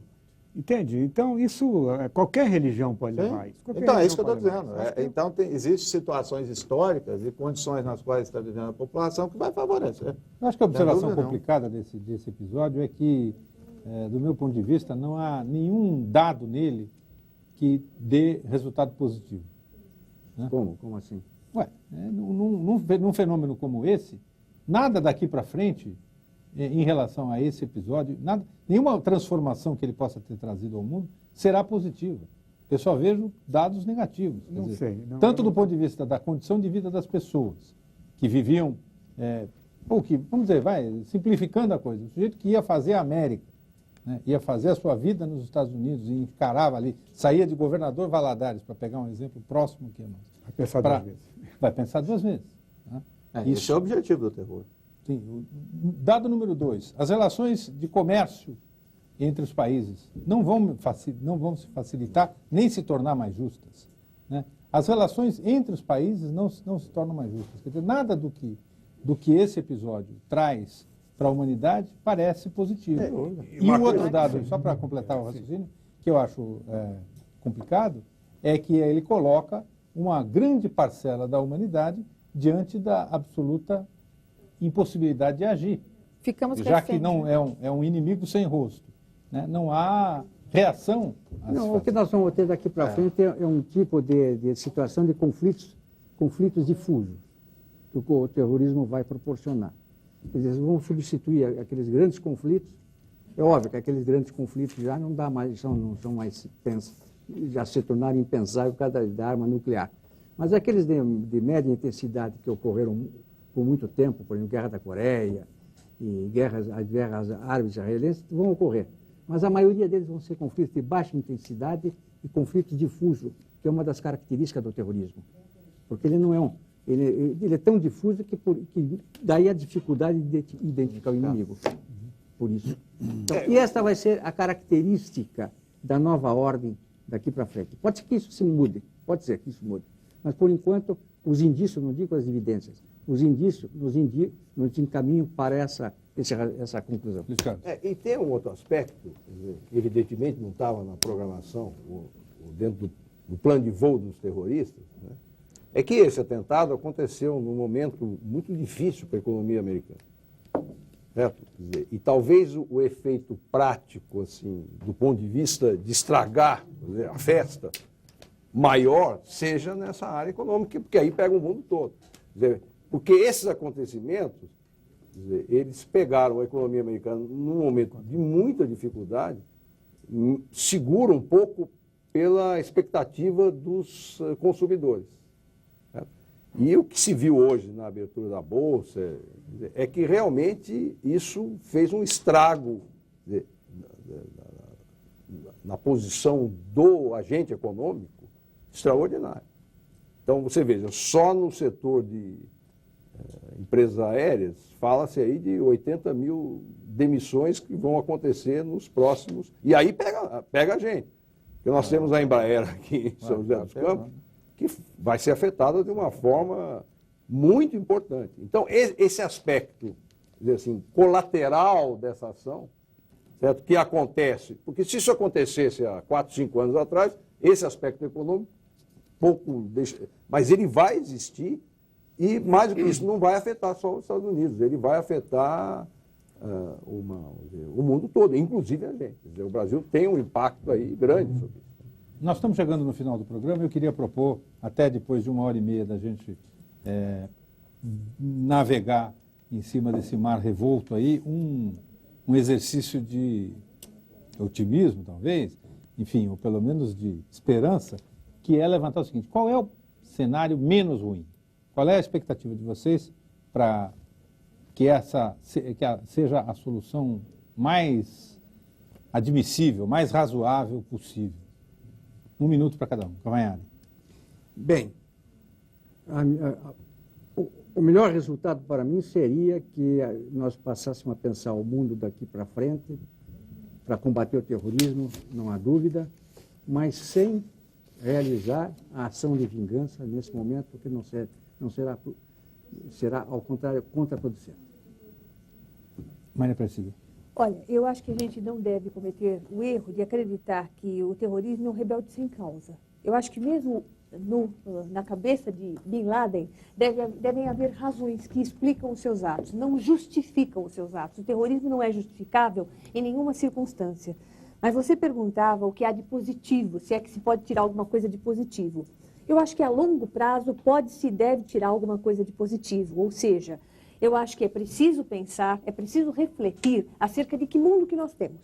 Entende? Então, isso, qualquer religião pode Sim. levar isso. Qualquer Então, é isso que eu religião estou pode dizendo. levar isso. Então, existem situações históricas e condições nas quais está vivendo a população que vai favorecer. Eu acho que a observação dúvida, não. complicada desse episódio é que, do meu ponto de vista, não há nenhum dado nele que dê resultado positivo. Como assim? Ué, num fenômeno como esse, nada daqui para frente, em relação a esse episódio, nenhuma transformação que ele possa ter trazido ao mundo será positiva. Eu só vejo dados negativos. Quer Não dizer, sei, não, tanto eu do não- ponto de vista da condição de vida das pessoas, que viviam, vamos dizer, simplificando a coisa, o sujeito que ia fazer a América, né, ia fazer a sua vida nos Estados Unidos e encarava ali, saía de Governador Valadares, para pegar um exemplo próximo aqui a nós. Vai pensar Pra- duas vezes. Vai pensar duas vezes. Né? Esse é o objetivo do terror. Sim. Dado número 2, as relações de comércio entre os países não vão se facilitar nem se tornar mais justas. Né? As relações entre os países não se tornam mais justas. Quer dizer, nada do que esse episódio traz para a humanidade parece positivo. E o outro dado, só para completar o raciocínio, que eu acho complicado, é que ele coloca uma grande parcela da humanidade diante da absoluta impossibilidade de agir, Ficamos já que reféns, não né? é um inimigo sem rosto. Né? Não há reação a Não, o fazer. que nós vamos ter daqui para frente é um tipo de situação de conflitos difusos, que o terrorismo vai proporcionar. Quer dizer, vão substituir aqueles grandes conflitos. É óbvio que aqueles grandes conflitos já não dá mais, não são mais já se tornaram impensáveis por causa da arma nuclear. Mas aqueles de média intensidade que ocorreram por muito tempo, por exemplo, Guerra da Coreia e as guerras árabes e israelenses, vão ocorrer. Mas a maioria deles vão ser conflitos de baixa intensidade e conflitos difusos, que é uma das características do terrorismo. Porque ele não é ele é tão difuso que daí a dificuldade de identificar o inimigo. Por isso. Então, e esta vai ser a característica da nova ordem daqui para frente. Pode ser que isso se mude, pode ser que isso mude. Mas, por enquanto, os indícios, não digo as evidências, os indícios nos encaminham para essa conclusão. Luiz Carlos. E tem um outro aspecto, quer dizer, que evidentemente não estava na programação, dentro do plano de voo dos terroristas, né? É que esse atentado aconteceu num momento muito difícil para a economia americana. Certo? Quer dizer, e talvez o efeito prático, assim, do ponto de vista de estragar, quer dizer, a festa, maior seja nessa área econômica, porque aí pega o mundo todo. Quer dizer, porque esses acontecimentos, quer dizer, eles pegaram a economia americana num momento de muita dificuldade, segura um pouco pela expectativa dos consumidores. Certo? E o que se viu hoje na abertura da Bolsa é que realmente isso fez um estrago na posição do agente econômico extraordinário. Então, você veja, só no setor de empresas aéreas, fala-se aí de 80 mil demissões que vão acontecer nos próximos... E aí pega a gente. Porque nós temos a Embraer aqui em São José dos Campos, que vai ser afetada de uma forma muito importante. Então, esse aspecto, dizer assim, colateral dessa ação, certo? Que acontece, porque se isso acontecesse há 4, 5 anos atrás, esse aspecto econômico mas ele vai existir e, mais do que isso, não vai afetar só os Estados Unidos, ele vai afetar o mundo todo, inclusive a gente. Quer dizer, o Brasil tem um impacto aí grande sobre isso. Nós estamos chegando no final do programa e eu queria propor, até depois de 1h30 da gente navegar em cima desse mar revolto aí, um exercício de otimismo, talvez, enfim, ou pelo menos de esperança, que é levantar o seguinte: qual é o cenário menos ruim? Qual é a expectativa de vocês para que seja a solução mais admissível, mais razoável possível? 1 minuto para cada um. Cavanhaque. Bem, o melhor resultado para mim seria que nós passássemos a pensar o mundo daqui para frente, para combater o terrorismo, não há dúvida, mas sem realizar a ação de vingança nesse momento, porque será, ao contrário, contraproducente. Maria Aparecida. Olha, eu acho que a gente não deve cometer o erro de acreditar que o terrorismo é um rebelde sem causa. Eu acho que mesmo na cabeça de Bin Laden devem haver razões que explicam os seus atos, não justificam os seus atos. O terrorismo não é justificável em nenhuma circunstância. Mas você perguntava o que há de positivo, se é que se pode tirar alguma coisa de positivo. Eu acho que a longo prazo pode-se e deve tirar alguma coisa de positivo, ou seja, eu acho que é preciso pensar, é preciso refletir acerca de que mundo que nós temos.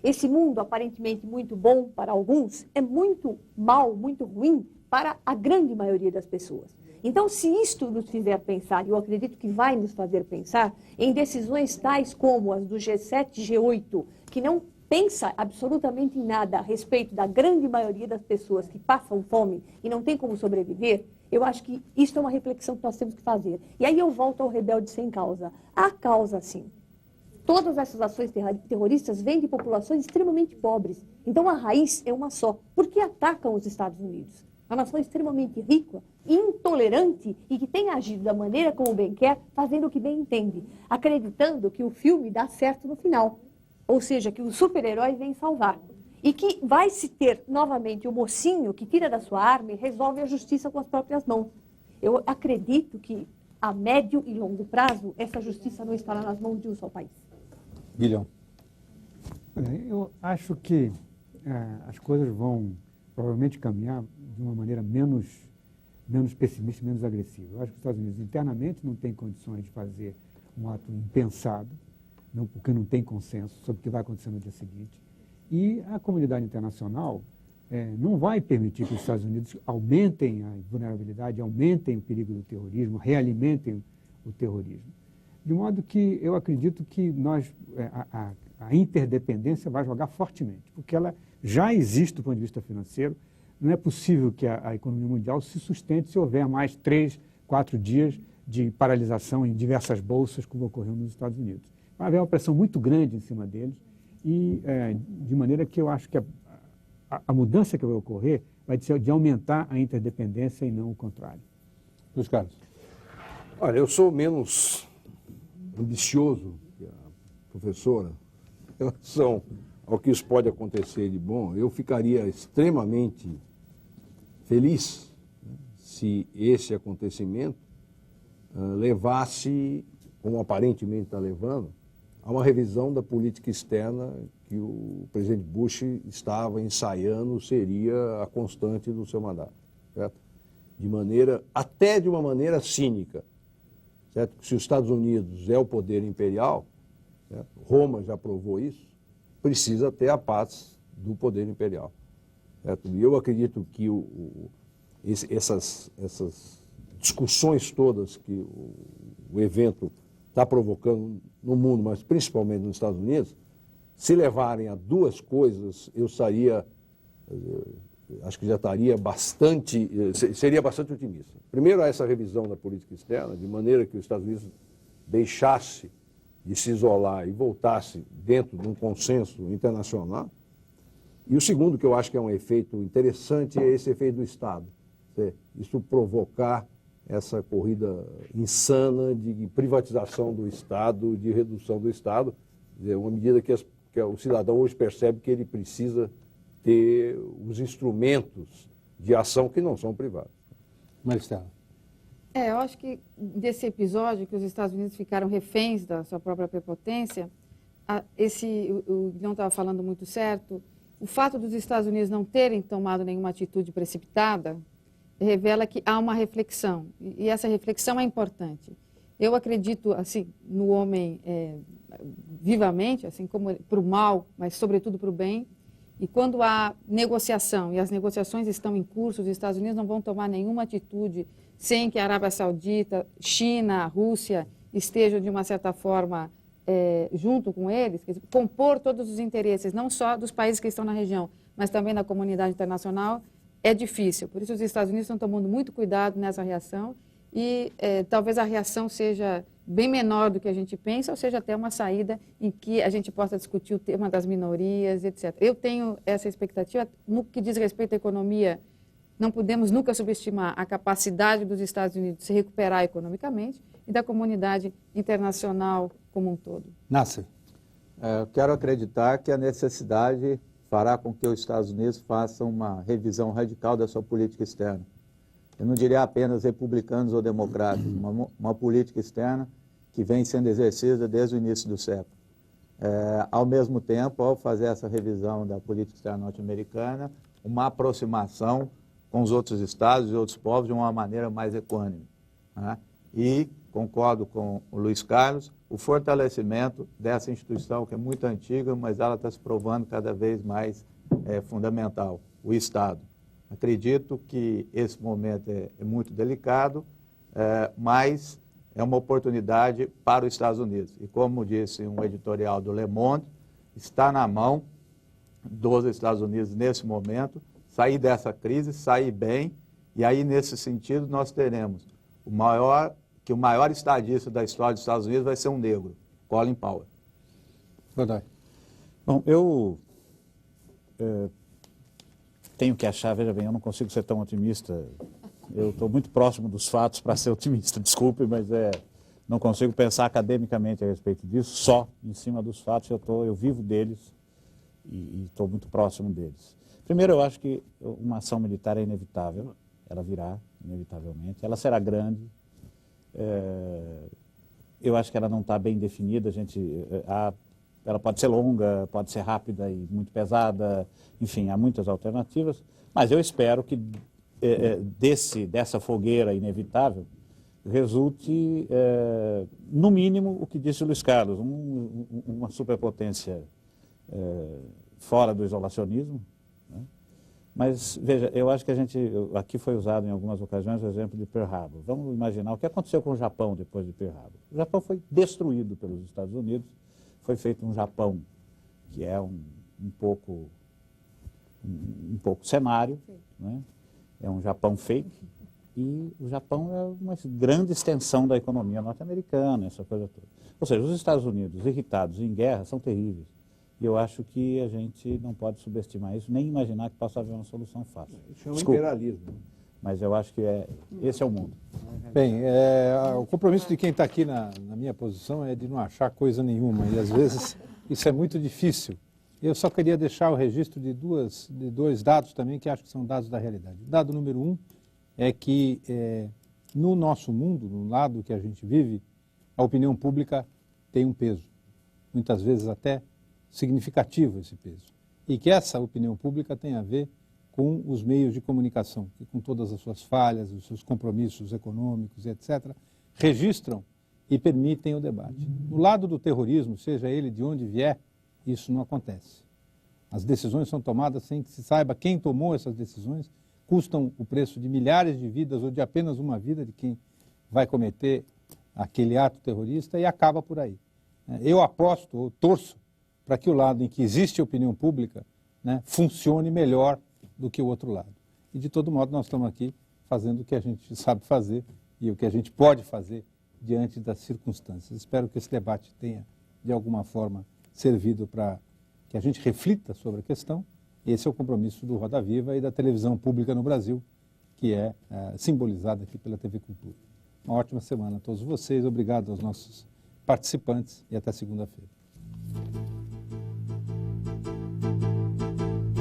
Esse mundo, aparentemente muito bom para alguns, é muito mal, muito ruim para a grande maioria das pessoas. Então, se isto nos fizer pensar, e eu acredito que vai nos fazer pensar, em decisões tais como as do G7, G8, que não pensa absolutamente em nada a respeito da grande maioria das pessoas que passam fome e não tem como sobreviver, eu acho que isso é uma reflexão que nós temos que fazer. E aí eu volto ao rebelde sem causa. Há causa, sim. Todas essas ações terroristas vêm de populações extremamente pobres. Então a raiz é uma só. Por que atacam os Estados Unidos? Uma nação extremamente rica, intolerante e que tem agido da maneira como bem quer, fazendo o que bem entende, acreditando que o filme dá certo no final. Ou seja, que o super-herói vem salvar. E que vai se ter novamente o mocinho que tira da sua arma e resolve a justiça com as próprias mãos. Eu acredito que a médio e longo prazo essa justiça não estará nas mãos de um só país. Guilhom. Eu acho que as coisas vão provavelmente caminhar de uma maneira menos pessimista, menos agressiva. Eu acho que os Estados Unidos internamente não têm condições de fazer um ato impensado, não, porque não tem consenso sobre o que vai acontecer no dia seguinte. E a comunidade internacional não vai permitir que os Estados Unidos aumentem a vulnerabilidade, aumentem o perigo do terrorismo, realimentem o terrorismo. De modo que eu acredito que a interdependência vai jogar fortemente, porque ela já existe do ponto de vista financeiro. Não é possível que a economia mundial se sustente se houver mais 3, 4 dias de paralisação em diversas bolsas, como ocorreu nos Estados Unidos. Vai haver uma pressão muito grande em cima deles, e de maneira que eu acho que a mudança que vai ocorrer vai ser de aumentar a interdependência e não o contrário. Luiz Carlos. Olha, eu sou menos ambicioso que a professora em relação ao que isso pode acontecer de bom. Eu ficaria extremamente feliz, né, se esse acontecimento levasse, como aparentemente está levando, a uma revisão da política externa que o presidente Bush estava ensaiando seria a constante do seu mandato, certo? Até de uma maneira cínica, certo? Se os Estados Unidos é o poder imperial, certo? Roma já provou isso, precisa ter a paz do poder imperial, certo? E eu acredito que essas discussões todas que o evento está provocando no mundo, mas principalmente nos Estados Unidos, se levarem a duas coisas, acho que já estaria seria bastante otimista. Primeiro, essa revisão da política externa, de maneira que os Estados Unidos deixasse de se isolar e voltasse dentro de um consenso internacional. E o segundo, que eu acho que é um efeito interessante, é esse efeito do Estado. Isso provocar essa corrida insana de privatização do Estado, de redução do Estado, uma medida que o cidadão hoje percebe que ele precisa ter os instrumentos de ação que não são privados. Maristela. Eu acho que desse episódio que os Estados Unidos ficaram reféns da sua própria prepotência, o Guilhom estava falando muito certo, o fato dos Estados Unidos não terem tomado nenhuma atitude precipitada revela que há uma reflexão, e essa reflexão é importante. Eu acredito assim no homem vivamente, assim como para o mal, mas sobretudo para o bem. E quando há negociação, e as negociações estão em curso, os Estados Unidos não vão tomar nenhuma atitude sem que a Arábia Saudita, China, Rússia estejam, de uma certa forma, junto com eles, quer dizer, compor todos os interesses, não só dos países que estão na região, mas também da comunidade internacional, é difícil. Por isso os Estados Unidos estão tomando muito cuidado nessa reação e talvez a reação seja bem menor do que a gente pensa, ou seja, até uma saída em que a gente possa discutir o tema das minorias, etc. Eu tenho essa expectativa. No que diz respeito à economia, não podemos nunca subestimar a capacidade dos Estados Unidos de se recuperar economicamente e da comunidade internacional como um todo. Nasser. Eu quero acreditar que a necessidade fará com que os Estados Unidos façam uma revisão radical da sua política externa. Eu não diria apenas republicanos ou democratas, uma política externa que vem sendo exercida desde o início do século. Ao mesmo tempo, ao fazer essa revisão da política externa norte-americana, uma aproximação com os outros estados e outros povos de uma maneira mais equânime, né? E, concordo com o Luiz Carlos, o fortalecimento dessa instituição que é muito antiga, mas ela está se provando cada vez mais fundamental, o Estado. Acredito que esse momento é muito delicado, mas é uma oportunidade para os Estados Unidos. E como disse um editorial do Le Monde, está na mão dos Estados Unidos nesse momento sair dessa crise, sair bem, e aí nesse sentido nós teremos o maior estadista da história dos Estados Unidos vai ser um negro, Colin Powell. Godoy. Bom, eu tenho que achar, veja bem, eu não consigo ser tão otimista, eu estou muito próximo dos fatos para ser otimista, desculpe, mas não consigo pensar academicamente a respeito disso, só em cima dos fatos, eu vivo deles e estou muito próximo deles. Primeiro, eu acho que uma ação militar é inevitável, ela virá, inevitavelmente, ela será grande, eu acho que ela não está bem definida, ela pode ser longa, pode ser rápida e muito pesada, enfim, há muitas alternativas, mas eu espero que dessa fogueira inevitável resulte, no mínimo, o que disse o Luiz Carlos, uma superpotência fora do isolacionismo, né? Mas, veja, eu acho que aqui foi usado em algumas ocasiões o exemplo de Pearl Harbor. Vamos imaginar o que aconteceu com o Japão depois de Pearl Harbor. O Japão foi destruído pelos Estados Unidos, foi feito um Japão que é um pouco cenário, né? É um Japão fake, e o Japão é uma grande extensão da economia norte-americana, essa coisa toda. Ou seja, os Estados Unidos irritados em guerra são terríveis. E eu acho que a gente não pode subestimar isso, nem imaginar que possa haver uma solução fácil. Isso é um imperialismo. Mas eu acho que esse é o mundo. Bem, o compromisso de quem está aqui na minha posição é de não achar coisa nenhuma, e às vezes isso é muito difícil. Eu só queria deixar o registro de dois dados também, que acho que são dados da realidade. O dado número 1 é que no nosso mundo, no lado que a gente vive, a opinião pública tem um peso, muitas vezes até significativo esse peso. E que essa opinião pública tem a ver com os meios de comunicação, que com todas as suas falhas, os seus compromissos econômicos, etc., registram e permitem o debate. No lado do terrorismo, seja ele de onde vier, isso não acontece. As decisões são tomadas sem que se saiba quem tomou essas decisões, custam o preço de milhares de vidas ou de apenas uma vida de quem vai cometer aquele ato terrorista e acaba por aí. Eu aposto, ou torço, para que o lado em que existe opinião pública, né, funcione melhor do que o outro lado. E, de todo modo, nós estamos aqui fazendo o que a gente sabe fazer e o que a gente pode fazer diante das circunstâncias. Espero que esse debate tenha, de alguma forma, servido para que a gente reflita sobre a questão. Esse é o compromisso do Roda Viva e da televisão pública no Brasil, que é simbolizada aqui pela TV Cultura. Uma ótima semana a todos vocês, obrigado aos nossos participantes e até segunda-feira.